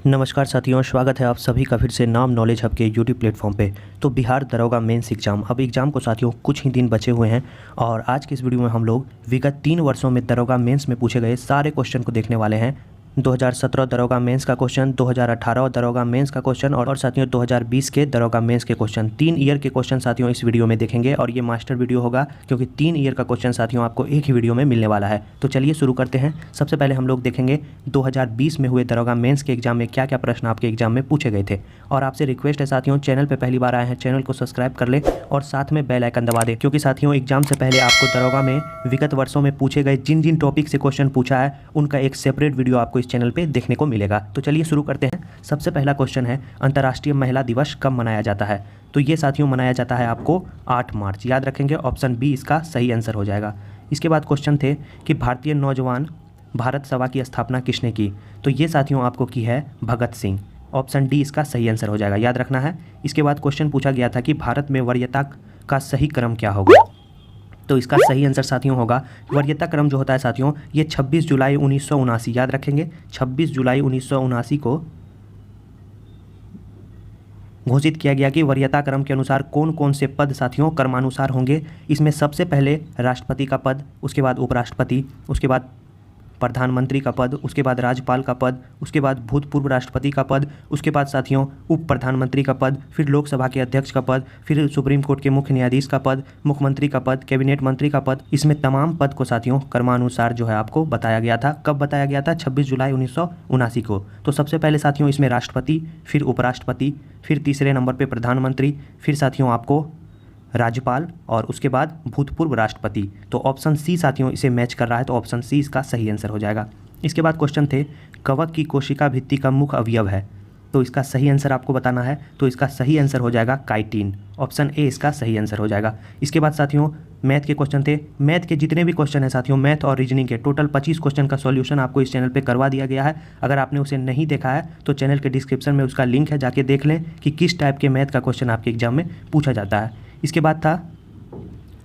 नमस्कार साथियों, स्वागत है आप सभी का फिर से नाम नॉलेज हब के यूट्यूब प्लेटफॉर्म पे। तो बिहार दरोगा मेंस एग्ज़ाम, अब एग्ज़ाम को साथियों कुछ ही दिन बचे हुए हैं और आज के इस वीडियो में हम लोग विगत 3 वर्षों में दरोगा मेंस में पूछे गए सारे क्वेश्चन को देखने वाले हैं। 2017 दरोगा मेंस का क्वेश्चन, 2018 दरोगा मेंस का क्वेश्चन और साथियों 2020 के दरोगा मेंस के क्वेश्चन, 3 ईयर के क्वेश्चन साथियों इस वीडियो में देखेंगे और ये मास्टर वीडियो होगा क्योंकि 3 ईयर का क्वेश्चन साथियों आपको एक ही वीडियो में मिलने वाला है। तो चलिए शुरू करते हैं। सबसे पहले हम लोग देखेंगे 2020 में हुए दरोगा मेंस के एग्जाम में क्या क्या प्रश्न आपके एग्जाम में पूछे गए थे। और आपसे रिक्वेस्ट है साथियों, चैनल पर पहली बार आए हैं चैनल को सब्सक्राइब कर ले और साथ में बेल आइकन दबा दें, क्योंकि साथियों एग्जाम से पहले आपको दरोगा में विगत वर्षों में पूछे गए जिन जिन टॉपिक से क्वेश्चन पूछा है उनका एक सेपरेट वीडियो आपको इस चैनल पर देखने को मिलेगा। तो चलिए शुरू करते हैं। सबसे पहला क्वेश्चन है, अंतर्राष्ट्रीय महिला दिवस कब मनाया जाता है? तो ये साथियों मनाया जाता है आपको 8 मार्च, याद रखेंगे। ऑप्शन बी इसका सही आंसर हो जाएगा। इसके बाद क्वेश्चन थे कि भारतीय नौजवान भारत सभा की स्थापना किसने की? तो ये साथियों आपको की है भगत सिंह। ऑप्शन डी इसका सही आंसर हो जाएगा, याद रखना है। इसके बाद क्वेश्चन पूछा गया था कि भारत में वरीयता का सही क्रम क्या होगा? तो इसका सही आंसर साथियों होगा, वरीयता क्रम जो होता है साथियों ये 26 जुलाई 1979, याद रखेंगे 26 जुलाई 1979 को घोषित किया गया कि वरीयता क्रम के अनुसार कौन कौन से पद साथियों क्रमानुसार होंगे। इसमें सबसे पहले राष्ट्रपति का पद, उसके बाद उपराष्ट्रपति, उसके बाद प्रधानमंत्री का पद, उसके बाद राज्यपाल का पद, उसके बाद भूतपूर्व राष्ट्रपति का पद, उसके बाद साथियों उप प्रधानमंत्री का पद, फिर लोकसभा के अध्यक्ष का पद, फिर सुप्रीम कोर्ट के मुख्य न्यायाधीश का पद, मुख्यमंत्री का पद, कैबिनेट मंत्री का पद। इसमें तमाम पद को साथियों क्रमानुसार जो है आपको बताया गया था। कब बताया गया था? 26 जुलाई 1979 को। तो सबसे पहले साथियों इसमें राष्ट्रपति, फिर उपराष्ट्रपति, फिर तीसरे नंबर पर प्रधानमंत्री, फिर साथियों आपको राज्यपाल और उसके बाद भूतपूर्व राष्ट्रपति। तो ऑप्शन सी साथियों इसे मैच कर रहा है, तो ऑप्शन सी इसका सही आंसर हो जाएगा। इसके बाद क्वेश्चन थे, कवक की कोशिका भित्ति का मुख्य अवयव है? तो इसका सही आंसर आपको बताना है। तो इसका सही आंसर हो जाएगा काइटिन। ऑप्शन ए इसका सही आंसर हो जाएगा। इसके बाद साथियों मैथ के क्वेश्चन थे। मैथ के जितने भी क्वेश्चन हैं साथियों, मैथ और रीजनिंग के टोटल 25 क्वेश्चन का सॉल्यूशन आपको इस चैनल पे करवा दिया गया है। अगर आपने उसे नहीं देखा है तो चैनल के डिस्क्रिप्शन में उसका लिंक है, जाके देख लें कि किस टाइप के मैथ का क्वेश्चन आपके एग्जाम में पूछा जाता है। इसके बाद था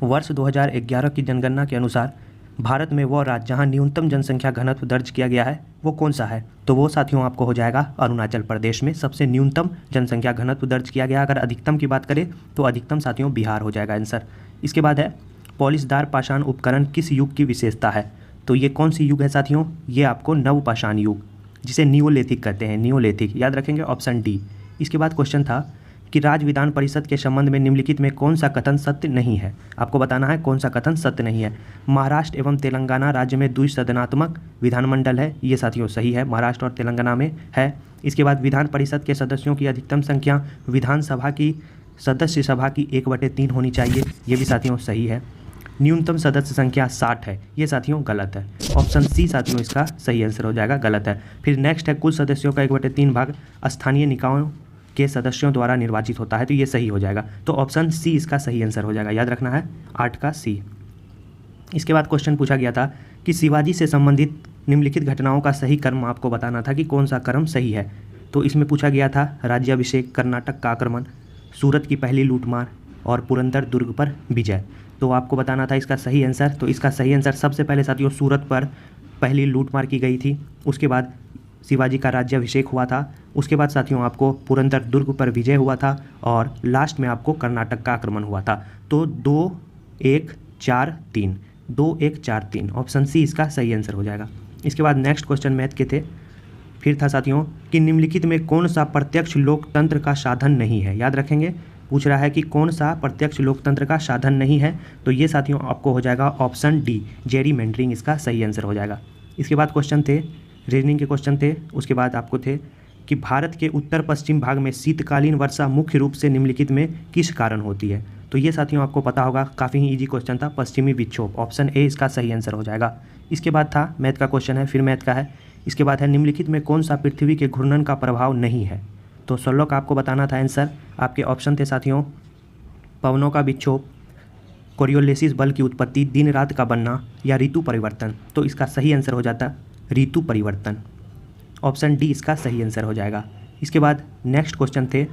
वर्ष 2011 की जनगणना के अनुसार भारत में वो राज्य जहां न्यूनतम जनसंख्या घनत्व दर्ज किया गया है वो कौन सा है? तो वो साथियों आपको हो जाएगा अरुणाचल प्रदेश में सबसे न्यूनतम जनसंख्या घनत्व दर्ज किया गया। अगर अधिकतम की बात करें तो अधिकतम साथियों बिहार हो जाएगा आंसर। इसके बाद है, पॉलिशदार पाषाण उपकरण किस युग की विशेषता है? तो ये कौन सी युग है साथियों? ये आपको नवपाषाण युग, जिसे नियोलिथिक कहते हैं, नियोलिथिक, याद रखेंगे ऑप्शन डी। इसके बाद क्वेश्चन था कि राज्य विधान परिषद के संबंध में निम्नलिखित में कौन सा कथन सत्य नहीं है? आपको बताना है कौन सा कथन सत्य नहीं है। महाराष्ट्र एवं तेलंगाना राज्य में द्विसदनात्मक विधानमंडल है, ये साथियों सही है, महाराष्ट्र और तेलंगाना में है। इसके बाद विधान परिषद के सदस्यों की अधिकतम संख्या विधानसभा की सदस्य सभा की 1/3 होनी चाहिए, ये भी साथियों सही है। न्यूनतम सदस्य संख्या 60 है, ये साथियों गलत है। ऑप्शन सी साथियों इसका सही आंसर हो जाएगा, गलत है। फिर नेक्स्ट है, कुल सदस्यों का 1/3 भाग स्थानीय निकायों के सदस्यों द्वारा निर्वाचित होता है, तो ये सही हो जाएगा। तो ऑप्शन सी इसका सही आंसर हो जाएगा, याद रखना है 8 का सी। इसके बाद क्वेश्चन पूछा गया था कि शिवाजी से संबंधित निम्नलिखित घटनाओं का सही क्रम आपको बताना था कि कौन सा क्रम सही है। तो इसमें पूछा गया था राज्याभिषेक, कर्नाटक का आक्रमण, सूरत की पहली लूटमार और पुरंदर दुर्ग पर विजय। तो आपको बताना था इसका सही आंसर। तो इसका सही आंसर सबसे पहले साथियों सूरत पर पहली लूटमार की गई थी, उसके बाद शिवाजी का राज्याभिषेक हुआ था, उसके बाद साथियों आपको पुरंदर दुर्ग पर विजय हुआ था और लास्ट में आपको कर्नाटक का आक्रमण हुआ था। तो 2-1-4-3, 2-1-4-3 ऑप्शन सी इसका सही आंसर हो जाएगा। इसके बाद नेक्स्ट क्वेश्चन मैथ के थे। फिर था साथियों कि निम्नलिखित में कौन सा प्रत्यक्ष लोकतंत्र का साधन नहीं है? याद रखेंगे, पूछ रहा है कि कौन सा प्रत्यक्ष लोकतंत्र का साधन नहीं है। तो ये साथियों आपको हो जाएगा ऑप्शन डी, जेरीमेंडरिंग इसका सही आंसर हो जाएगा। इसके बाद क्वेश्चन थे, रीजनिंग के क्वेश्चन थे। उसके बाद आपको थे कि भारत के उत्तर पश्चिम भाग में शीतकालीन वर्षा मुख्य रूप से निम्नलिखित में किस कारण होती है? तो ये साथियों आपको पता होगा, काफ़ी ही इजी क्वेश्चन था, पश्चिमी विक्षोभ। ऑप्शन ए इसका सही आंसर हो जाएगा। इसके बाद था मैथ का क्वेश्चन है, फिर मैथ का है। इसके बाद है, निम्नलिखित में कौन सा पृथ्वी के घूर्णन का प्रभाव नहीं है? तो 16 का आपको बताना था आंसर। आपके ऑप्शन थे साथियों, पवनों का विक्षोभ, कोरियोलिसिस बल की उत्पत्ति, दिन रात का बनना या ऋतु परिवर्तन। तो इसका सही आंसर हो जाता ऋतु परिवर्तन। ऑप्शन डी इसका सही आंसर हो जाएगा। इसके बाद नेक्स्ट क्वेश्चन थे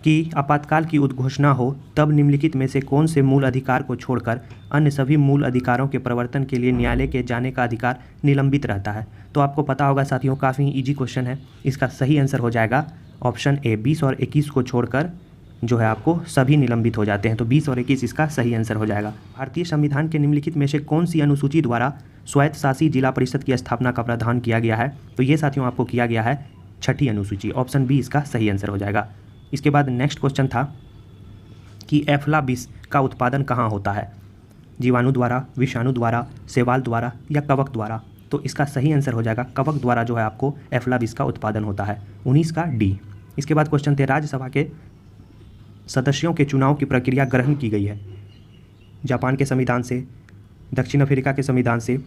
कि कि आपातकाल की उद्घोषणा हो तब निम्नलिखित में से कौन से मूल अधिकार को छोड़कर अन्य सभी मूल अधिकारों के प्रवर्तन के लिए न्यायालय के जाने का अधिकार निलंबित रहता है। तो आपको पता होगा साथियों, काफ़ी इजी क्वेश्चन है। इसका सही आंसर हो जाएगा ऑप्शन ए, 20 और 21 को छोड़कर जो है आपको सभी निलंबित हो जाते हैं। तो 20 और 21 इसका सही आंसर हो जाएगा। भारतीय संविधान के निम्नलिखित में से कौन सी अनुसूची द्वारा स्वायत्तशासी जिला परिषद की स्थापना का प्रावधान किया गया है? तो ये साथियों आपको किया गया है 6ठी अनुसूची। ऑप्शन बी इसका सही आंसर हो जाएगा। इसके बाद नेक्स्ट क्वेश्चन था कि एफ्ला विष का उत्पादन कहाँ होता है? जीवाणु द्वारा, विषाणु द्वारा, शैवाल द्वारा या कवक द्वारा? तो इसका सही आंसर हो जाएगा कवक द्वारा जो है आपको एफ्ला विष का उत्पादन होता है। 19 का डी। इसके बाद क्वेश्चन थे राज्यसभा के सदस्यों के चुनाव की प्रक्रिया ग्रहण की गई है जापान के संविधान से, दक्षिण अफ्रीका के संविधान से,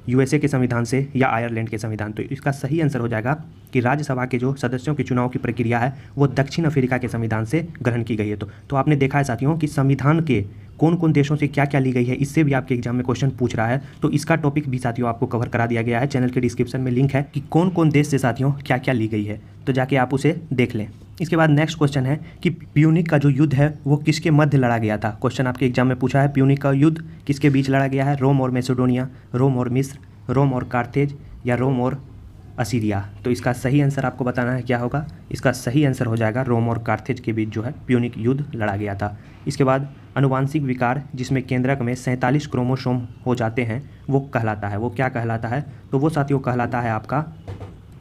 यूएसए के संविधान से या आयरलैंड के संविधान? तो इसका सही आंसर हो जाएगा कि राज्यसभा के जो सदस्यों के चुनाव की प्रक्रिया है वो दक्षिण अफ्रीका के संविधान से ग्रहण की गई है। तो आपने देखा है साथियों कि संविधान के कौन कौन देशों से क्या क्या ली गई है, इससे भी आपके एग्जाम में क्वेश्चन पूछ रहा है। तो इसका टॉपिक भी साथियों आपको कवर करा दिया गया है। चैनल के डिस्क्रिप्शन में लिंक है कि कौन कौन देश से साथियों क्या क्या ली गई है, तो जाके आप उसे देख लें। इसके बाद नेक्स्ट क्वेश्चन है कि प्यूनिक का जो युद्ध है वो किसके मध्य लड़ा गया था? क्वेश्चन आपके एग्जाम में पूछा है प्यूनिक का युद्ध किसके बीच लड़ा गया है? रोम और मैसेडोनिया, रोम और मिस्र, रोम और कार्थेज या रोम और असीरिया? तो इसका सही आंसर आपको बताना है क्या होगा। इसका सही आंसर हो जाएगा रोम और कार्थेज के बीच जो है प्यूनिक युद्ध लड़ा गया था। इसके बाद अनुवांशिक विकार जिसमें केंद्रक में 47 क्रोमोसोम हो जाते हैं वो कहलाता है, वो क्या कहलाता है? तो वो साथियों कहलाता है आपका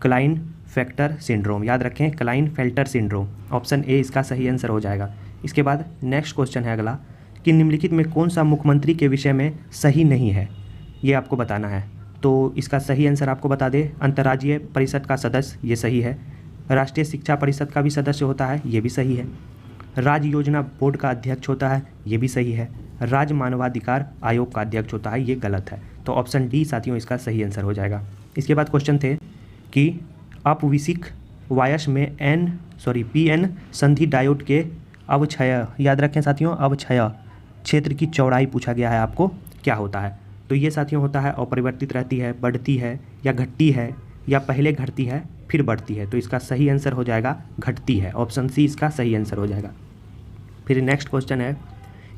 क्लाइन फैक्टर सिंड्रोम। याद रखें, क्लाइन फेल्टर सिंड्रोम। ऑप्शन ए इसका सही आंसर हो जाएगा। इसके बाद नेक्स्ट क्वेश्चन है अगला कि निम्नलिखित में कौन सा मुख्यमंत्री के विषय में सही नहीं है, ये आपको बताना है। तो इसका सही आंसर आपको बता दें, अंतर्राज्यीय परिषद का सदस्य, ये सही है। राष्ट्रीय शिक्षा परिषद का भी सदस्य होता है, ये भी सही है। राज्य योजना बोर्ड का अध्यक्ष होता है, ये भी सही है। राज्य मानवाधिकार आयोग का अध्यक्ष होता है, ये गलत है। तो ऑप्शन डी साथियों इसका सही आंसर हो जाएगा। इसके बाद क्वेश्चन थे कि अपविशिक वायस में पीएन संधि डायोड के अवक्षय, याद रखें साथियों, अवक्षय क्षेत्र की चौड़ाई पूछा गया है आपको, क्या होता है? तो ये साथियों होता है अपरिवर्तित रहती है, बढ़ती है या घटती है या पहले घटती है फिर बढ़ती है? तो इसका सही आंसर हो जाएगा घटती है। ऑप्शन सी इसका सही आंसर हो जाएगा। फिर नेक्स्ट क्वेश्चन है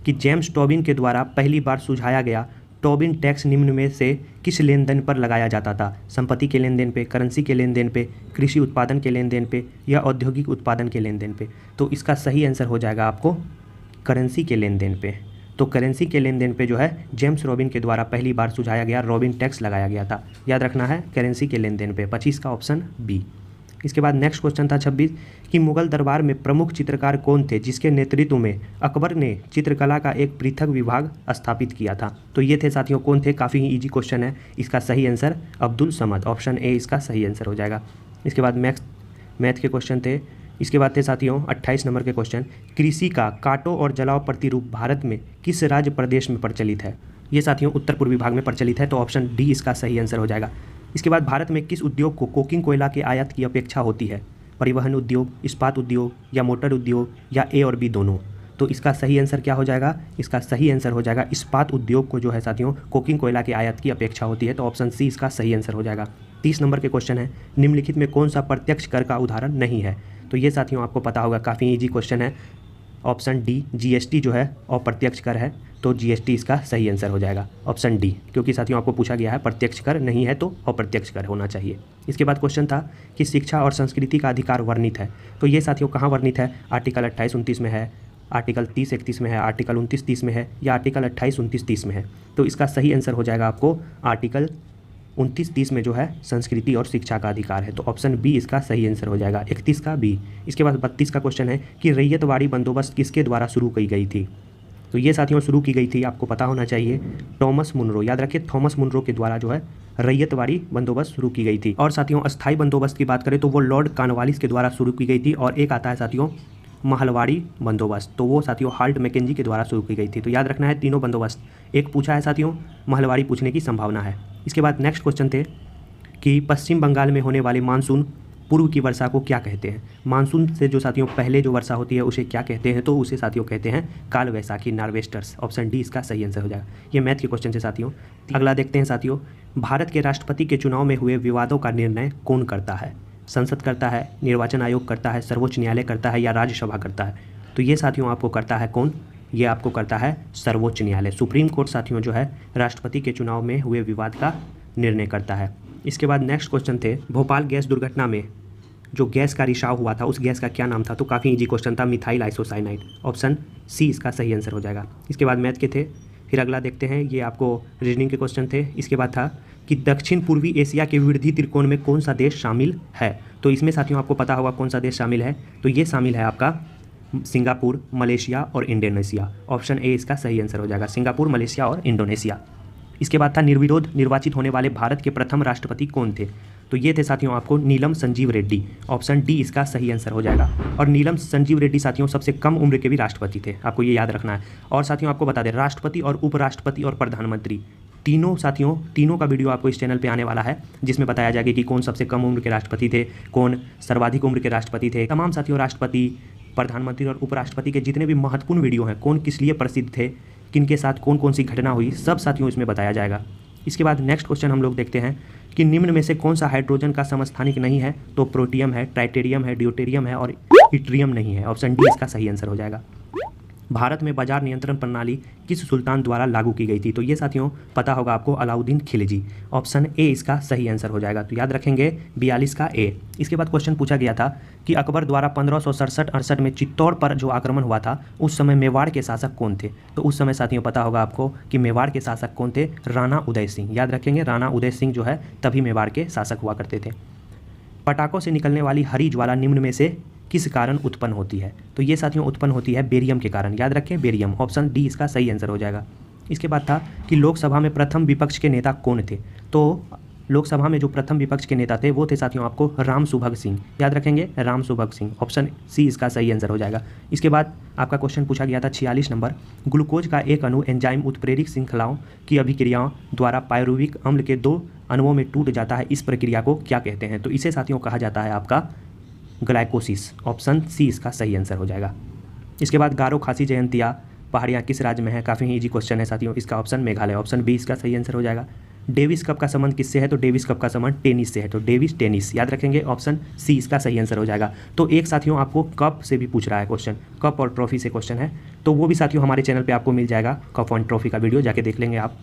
कि जेम्स टोबिन के द्वारा पहली बार सुझाया गया टोबिन टैक्स निम्न में से किस लेन देन पर लगाया जाता था? संपत्ति के लेन देन पे, करेंसी के लेन देन पे, कृषि उत्पादन के लेन देन पे या औद्योगिक उत्पादन के लेन देन पे? तो इसका सही आंसर हो जाएगा आपको करेंसी के लेन देन पे। तो करेंसी के लेन देन पे जो है जेम्स रॉबिन के द्वारा पहली बार सुझाया गया रॉबिन टैक्स लगाया गया था। याद रखना है करेंसी के लेन देन पे। 25 का ऑप्शन बी। इसके बाद नेक्स्ट क्वेश्चन था 26 कि मुगल दरबार में प्रमुख चित्रकार कौन थे जिसके नेतृत्व में अकबर ने चित्रकला का एक पृथक विभाग स्थापित किया था? तो ये थे साथियों, कौन थे? काफ़ी ही ईजी क्वेश्चन है। इसका सही answer Abdul Samad. Option A इसका सही आंसर हो जाएगा। इसके बाद मैथ के क्वेश्चन थे। इसके बाद थे साथियों 28 नंबर के क्वेश्चन, कृषि का काटो और जलाओ प्रतिरूप भारत में किस राज्य प्रदेश में प्रचलित है? ये साथियों उत्तर पूर्वी भाग में प्रचलित है। तो ऑप्शन डी इसका सही आंसर हो जाएगा। इसके बाद भारत में किस उद्योग को कोकिंग कोयला के आयात की अपेक्षा होती है? परिवहन उद्योग, इस्पात उद्योग या मोटर उद्योग या ए और बी दोनों? तो इसका सही आंसर क्या हो जाएगा? इसका सही आंसर हो जाएगा इस्पात उद्योग को जो है साथियों कोकिंग कोयला के आयात की अपेक्षा होती है। तो ऑप्शन सी इसका सही आंसर हो जाएगा। 30 नंबर के क्वेश्चन है, निम्नलिखित में कौन सा प्रत्यक्ष कर का उदाहरण नहीं है? तो ये साथियों आपको पता होगा, काफ़ी ईजी क्वेश्चन है। ऑप्शन डी जीएसटी जो है अप्रत्यक्ष कर है, तो जीएसटी इसका सही आंसर हो जाएगा। ऑप्शन डी, क्योंकि साथियों आपको पूछा गया है प्रत्यक्ष कर नहीं है तो अप्रत्यक्ष कर होना चाहिए। इसके बाद क्वेश्चन था कि शिक्षा और संस्कृति का अधिकार वर्णित है। तो ये साथियों कहाँ वर्णित है? आर्टिकल 28-29 में है, आर्टिकल 30-31 में है, आर्टिकल 29-30 में है या आर्टिकल 28-29-30 में है? तो इसका सही आंसर हो जाएगा आपको आर्टिकल 29-30 में जो है संस्कृति और शिक्षा का अधिकार है। तो ऑप्शन बी इसका सही आंसर हो जाएगा। 31 का बी। इसके बाद 32 का क्वेश्चन है कि रैयतवाड़ी बंदोबस्त किसके द्वारा शुरू की गई थी? तो ये साथियों शुरू की गई थी, आपको पता होना चाहिए, थॉमस मुनरो। याद रखिए थॉमस मुनरो के द्वारा जो है रैयतवाड़ी बंदोबस्त शुरू की गई थी। और साथियों अस्थायी बंदोबस्त की बात करें तो वो लॉर्ड कॉर्नवालिस के द्वारा शुरू की गई थी। और एक आता है साथियों महलवाड़ी बंदोबस्त, तो वो साथियों हाल्ट मैकेंजी के द्वारा शुरू की गई थी। तो याद रखना है तीनों बंदोबस्त। एक पूछा है साथियों, महलवाड़ी पूछने की संभावना है। इसके बाद नेक्स्ट क्वेश्चन थे कि पश्चिम बंगाल में होने वाले मानसून पूर्व की वर्षा को क्या कहते हैं? मानसून से जो साथियों पहले जो वर्षा होती है उसे क्या कहते हैं? तो उसे साथियों कहते हैं काल वैसाखी, नॉर्वेस्टर्स। ऑप्शन डी इसका सही आंसर हो जाएगा। ये मैथ के क्वेश्चन थे साथियों। अगला देखते हैं साथियों, भारत के राष्ट्रपति के चुनाव में हुए विवादों का निर्णय कौन करता है? संसद करता है, निर्वाचन आयोग करता है, सर्वोच्च न्यायालय करता है या राज्यसभा करता है? तो ये साथियों आपको करता है कौन? ये आपको करता है सर्वोच्च न्यायालय। सुप्रीम कोर्ट साथियों जो है राष्ट्रपति के चुनाव में हुए विवाद का निर्णय करता है। इसके बाद नेक्स्ट क्वेश्चन थे, भोपाल गैस दुर्घटना में जो गैस का रिसाव हुआ था उस गैस का क्या नाम था? तो काफ़ी इजी क्वेश्चन था, मिथाइल आइसोसाइनाइड। ऑप्शन सी इसका सही आंसर हो जाएगा। इसके बाद मैथ के थे, फिर अगला देखते हैं, ये आपको रीजनिंग के क्वेश्चन थे। इसके बाद था कि दक्षिण पूर्वी एशिया के वृद्धि त्रिकोण में कौन सा देश शामिल है? तो इसमें साथियों आपको पता होगा कौन सा देश शामिल है। तो ये शामिल है आपका सिंगापुर, मलेशिया और इंडोनेशिया। ऑप्शन ए इसका सही आंसर हो जाएगा, सिंगापुर, मलेशिया और इंडोनेशिया। इसके बाद था निर्विरोध निर्वाचित होने वाले भारत के प्रथम राष्ट्रपति कौन थे? तो ये थे साथियों आपको नीलम संजीव रेड्डी। ऑप्शन डी इसका सही आंसर हो जाएगा। और नीलम संजीव रेड्डी साथियों सबसे कम उम्र के भी राष्ट्रपति थे, आपको ये याद रखना है। और साथियों आपको बता दें, राष्ट्रपति और उपराष्ट्रपति और प्रधानमंत्री तीनों साथियों, तीनों का वीडियो आपको इस चैनल पे आने वाला है, जिसमें बताया जाएगा कि कौन सबसे कम उम्र के राष्ट्रपति थे, कौन सर्वाधिक उम्र के राष्ट्रपति थे। तमाम साथियों राष्ट्रपति, प्रधानमंत्री और उपराष्ट्रपति के जितने भी महत्वपूर्ण वीडियो हैं, कौन किस लिए प्रसिद्ध थे, किन के साथ कौन कौन सी घटना हुई, सब साथियों इसमें बताया जाएगा। इसके बाद नेक्स्ट क्वेश्चन हम लोग देखते हैं कि निम्न में से कौन सा हाइड्रोजन का समस्थानिक नहीं है? तो प्रोटियम है, ट्राइटेरियम है, ड्यूटेरियम है और इट्रियम नहीं है। ऑप्शन डी इसका सही आंसर हो जाएगा। भारत में बाजार नियंत्रण प्रणाली किस सुल्तान द्वारा लागू की गई थी? तो ये साथियों पता होगा आपको, अलाउद्दीन खिलजी। ऑप्शन ए इसका सही आंसर हो जाएगा। तो याद रखेंगे 42 का ए। इसके बाद क्वेश्चन पूछा गया था कि अकबर द्वारा 1567-68 में चित्तौड़ पर जो आक्रमण हुआ था उस समय मेवाड़ के शासक कौन थे? तो उस समय साथियों पता होगा आपको कि मेवाड़ के शासक कौन थे? राणा उदय सिंह। याद रखेंगे, राणा उदय सिंह जो है तभी मेवाड़ के शासक हुआ करते थे। पटाखों से निकलने वाली हरी ज्वाला निम्न में से किस कारण उत्पन्न होती है? तो ये साथियों उत्पन्न होती है बेरियम के कारण। याद रखें बेरियम। ऑप्शन डी इसका सही आंसर हो जाएगा। इसके बाद था कि लोकसभा में प्रथम विपक्ष के नेता कौन थे? तो लोकसभा में जो प्रथम विपक्ष के नेता थे वो थे साथियों आपको राम सुभग सिंह। याद रखेंगे राम सुभग सिंह। ऑप्शन सी इसका सही आंसर हो जाएगा। इसके बाद आपका क्वेश्चन पूछा गया था 46 नंबर, ग्लूकोज का एक अणु एंजाइम उत्प्रेरक श्रृंखलाओं की अभिक्रियाओं द्वारा पायरुविक अम्ल के 2 अणुओं में टूट जाता है, इस प्रक्रिया को क्या कहते हैं? तो इसे साथियों कहा जाता है आपका ग्लाइकोसिस। ऑप्शन सी इसका सही आंसर हो जाएगा। इसके बाद गारो खासी जयंतिया पहाड़ियाँ किस राज्य में है? काफ़ी इजी क्वेश्चन है साथियों। इसका ऑप्शन मेघालय। ऑप्शन बी इसका सही आंसर हो जाएगा। डेविस कप का संबंध किससे है? तो डेविस कप का संबंध टेनिस से है। तो डेविस टेनिस। याद रखेंगे ऑप्शन सी इसका सही आंसर हो जाएगा। तो एक साथियों आपको कप से भी पूछ रहा है क्वेश्चन, कप और ट्रॉफी से क्वेश्चन है, तो वो भी साथियों हमारे चैनल पर आपको मिल जाएगा, कप और ट्रॉफी का वीडियो जाके देख लेंगे आप।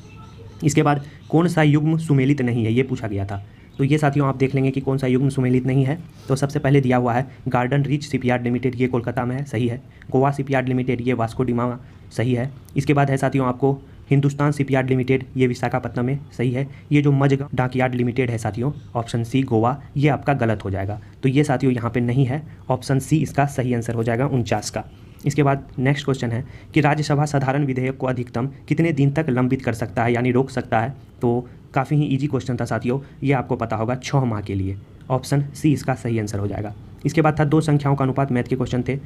इसके बाद कौन सा युग्म सुमेलित नहीं है, ये पूछा गया था। तो ये साथियों आप देख लेंगे कि कौन सा युग्म सुमेलित नहीं है। तो सबसे पहले दिया हुआ है गार्डन रीच शिपयार्ड लिमिटेड, ये कोलकाता में है, सही है। गोवा शिपयार्ड लिमिटेड, ये वास्को डिगामा, सही है। इसके बाद है साथियों आपको हिंदुस्तान शिपयार्ड लिमिटेड, ये विशाखापट्टनम में, सही है। ये जो मज डॉकयार्ड लिमिटेड है साथियों, ऑप्शन सी गोवा, ये आपका गलत हो जाएगा। तो ये साथियों यहाँ पे नहीं है। ऑप्शन सी इसका सही आंसर हो जाएगा 49 का। इसके बाद नेक्स्ट क्वेश्चन है कि राज्यसभा साधारण विधेयक को अधिकतम कितने दिन तक लंबित कर सकता है, यानी रोक सकता है? तो काफ़ी ही इजी क्वेश्चन था साथियों, ये आपको पता होगा 6 माह के लिए। ऑप्शन सी इसका सही आंसर हो जाएगा। इसके बाद था 2 संख्याओं का अनुपात, मैथ के क्वेश्चन थे।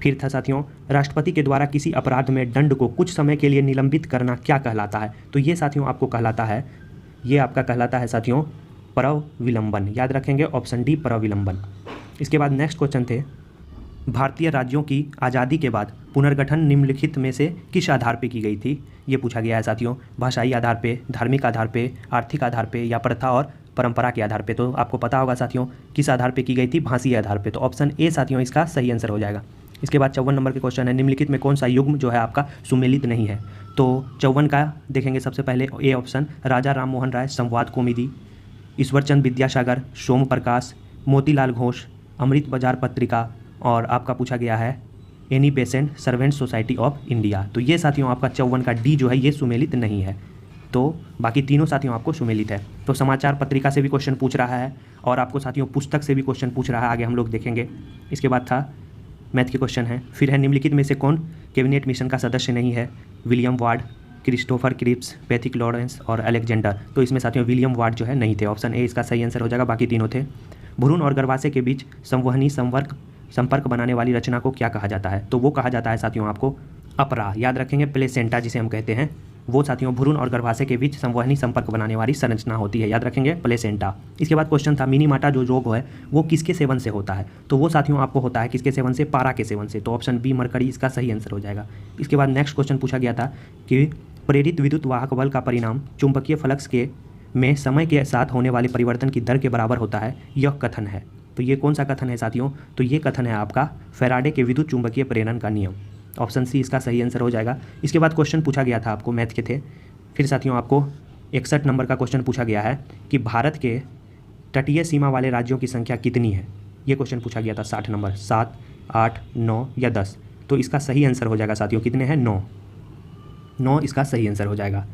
फिर था साथियों राष्ट्रपति के द्वारा किसी अपराध में दंड को कुछ समय के लिए निलंबित करना क्या कहलाता है? तो ये साथियों आपको कहलाता है, ये आपका कहलाता है साथियों परविलंबन। याद रखेंगे ऑप्शन डी परविलंबन। इसके बाद नेक्स्ट क्वेश्चन थे भारतीय राज्यों की आज़ादी के बाद पुनर्गठन निम्नलिखित में से किस आधार पर की गई थी? ये पूछा गया है साथियों, भाषाई आधार पे, धार्मिक आधार पे, आर्थिक आधार पे या प्रथा और परंपरा के आधार पे। तो आपको पता होगा साथियों किस आधार पे की गई थी, भाषाई आधार पे। तो ऑप्शन ए साथियों इसका सही आंसर हो जाएगा। इसके बाद 54 नंबर के क्वेश्चन है, निम्नलिखित में कौन सा युग्म जो है आपका सुमेलित नहीं है? तो 54 का देखेंगे सबसे पहले ए ऑप्शन, राजा राम मोहन राय संवाद कॉमेडी, ईश्वरचंद विद्यासागर, सोम प्रकाश, मोतीलाल घोष, अमृत बाजार पत्रिका, और आपका पूछा गया है Annie Besant servant society of India. तो ये साथियों आपका 54 का डी जो है ये सुमेलित नहीं है। तो बाकी तीनों साथियों आपको सुमेलित है। तो समाचार पत्रिका से भी क्वेश्चन पूछ रहा है और आपको साथियों पुस्तक से भी क्वेश्चन पूछ रहा है, आगे हम लोग देखेंगे। इसके बाद था मैथ के क्वेश्चन है। फिर है निम्नलिखित में से कौन कैबिनेट मिशन का सदस्य नहीं है? William Ward, Christopher Cripps, Pethick Lawrence और अलेक्जेंडर। तो इसमें साथियों विलियम वार्ड जो है नहीं थे। ऑप्शन ए इसका सही आंसर हो जाएगा, बाकी तीनों थे। भ्रूण और गर्भाशय के बीच संवहनी संपर्क बनाने वाली रचना को क्या कहा जाता है? तो वो कहा जाता है साथियों आपको अपरा। याद रखेंगे प्लेसेंटा जिसे हम कहते हैं, वो साथियों भ्रूण और गर्भाशय के बीच संवहनी संपर्क बनाने वाली संरचना होती है। याद रखेंगे प्लेसेंटा। इसके बाद क्वेश्चन था मिनीमाटा जो रोग है वो किसके सेवन से होता है? तो वो साथियों आपको होता है किसके सेवन से? पारा के सेवन से। तो ऑप्शन बी मरकरी इसका सही आंसर हो जाएगा। इसके बाद नेक्स्ट क्वेश्चन पूछा गया था कि प्रेरित विद्युत वाहक बल का परिणाम चुंबकीय फ्लक्स के में समय के साथ होने वाले परिवर्तन की दर के बराबर होता है, यह कथन है। तो ये कौन सा कथन है साथियों? तो ये कथन है आपका फैराडे के विद्युत चुंबकीय प्रेरण का नियम। ऑप्शन सी इसका सही आंसर हो जाएगा। इसके बाद क्वेश्चन पूछा गया था आपको, मैथ के थे। फिर साथियों आपको 61 नंबर का क्वेश्चन पूछा गया है कि भारत के तटीय सीमा वाले राज्यों की संख्या कितनी है। ये क्वेश्चन पूछा गया था 60 नंबर, 7, 8, 9 या 10। तो इसका सही आंसर हो जाएगा साथियों, कितने हैं? 9 इसका सही आंसर हो जाएगा।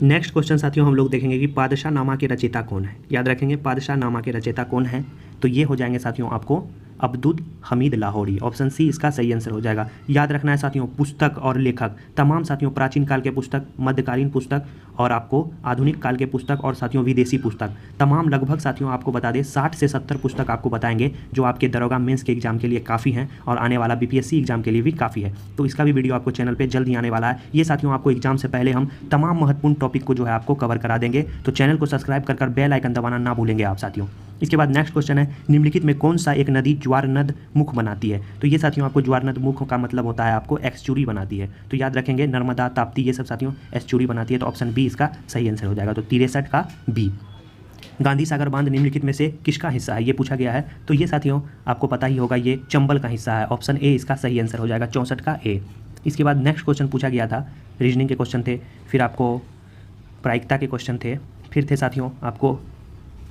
नेक्स्ट क्वेश्चन साथियों हम लोग देखेंगे कि पादशाह नामा के रचयिता कौन है। याद रखेंगे पादशाह नामा के रचयिता कौन है, तो ये हो जाएंगे साथियों आपको अब्दुल हमीद लाहौरी। ऑप्शन सी इसका सही आंसर हो जाएगा। याद रखना है साथियों, पुस्तक और लेखक तमाम साथियों प्राचीन काल के पुस्तक, मध्यकालीन पुस्तक और आपको आधुनिक काल के पुस्तक और साथियों विदेशी पुस्तक, तमाम लगभग साथियों आपको बता दें 60 से 70 पुस्तक आपको बताएंगे जो आपके दरोगा मेंस के एग्जाम के लिए काफ़ी हैं और आने वाला बीपीएससी एग्जाम के लिए भी काफ़ी है। तो इसका भी वीडियो आपको चैनल पर जल्द ही आने वाला है। ये साथियों आपको एग्जाम से पहले हम तमाम महत्वपूर्ण टॉपिक को जो है आपको कवर करा देंगे। तो चैनल को सब्सक्राइब कर बेल आइकन दबाना ना भूलेंगे आप साथियों। इसके बाद नेक्स्ट क्वेश्चन है, निम्नलिखित में कौन सा एक नदी ज्वार नद मुख बनाती है। तो ये साथियों आपको ज्वार नद मुख का मतलब होता है आपको एक्सचुरी बनाती है। तो याद रखेंगे नर्मदा, ताप्ती ये सब साथियों एस्चुरी बनाती है। तो ऑप्शन बी इसका सही आंसर हो जाएगा। तो 63 का बी। गांधी सागर बांध निम्नलिखित में से किसका हिस्सा है, ये पूछा गया है। तो ये साथियों आपको पता ही होगा, ये चंबल का हिस्सा है। ऑप्शन ए इसका सही आंसर हो जाएगा, 64 का ए। इसके बाद नेक्स्ट क्वेश्चन पूछा गया था, रीजनिंग के क्वेश्चन थे, फिर आपको प्रायिकता के क्वेश्चन थे, फिर थे साथियों आपको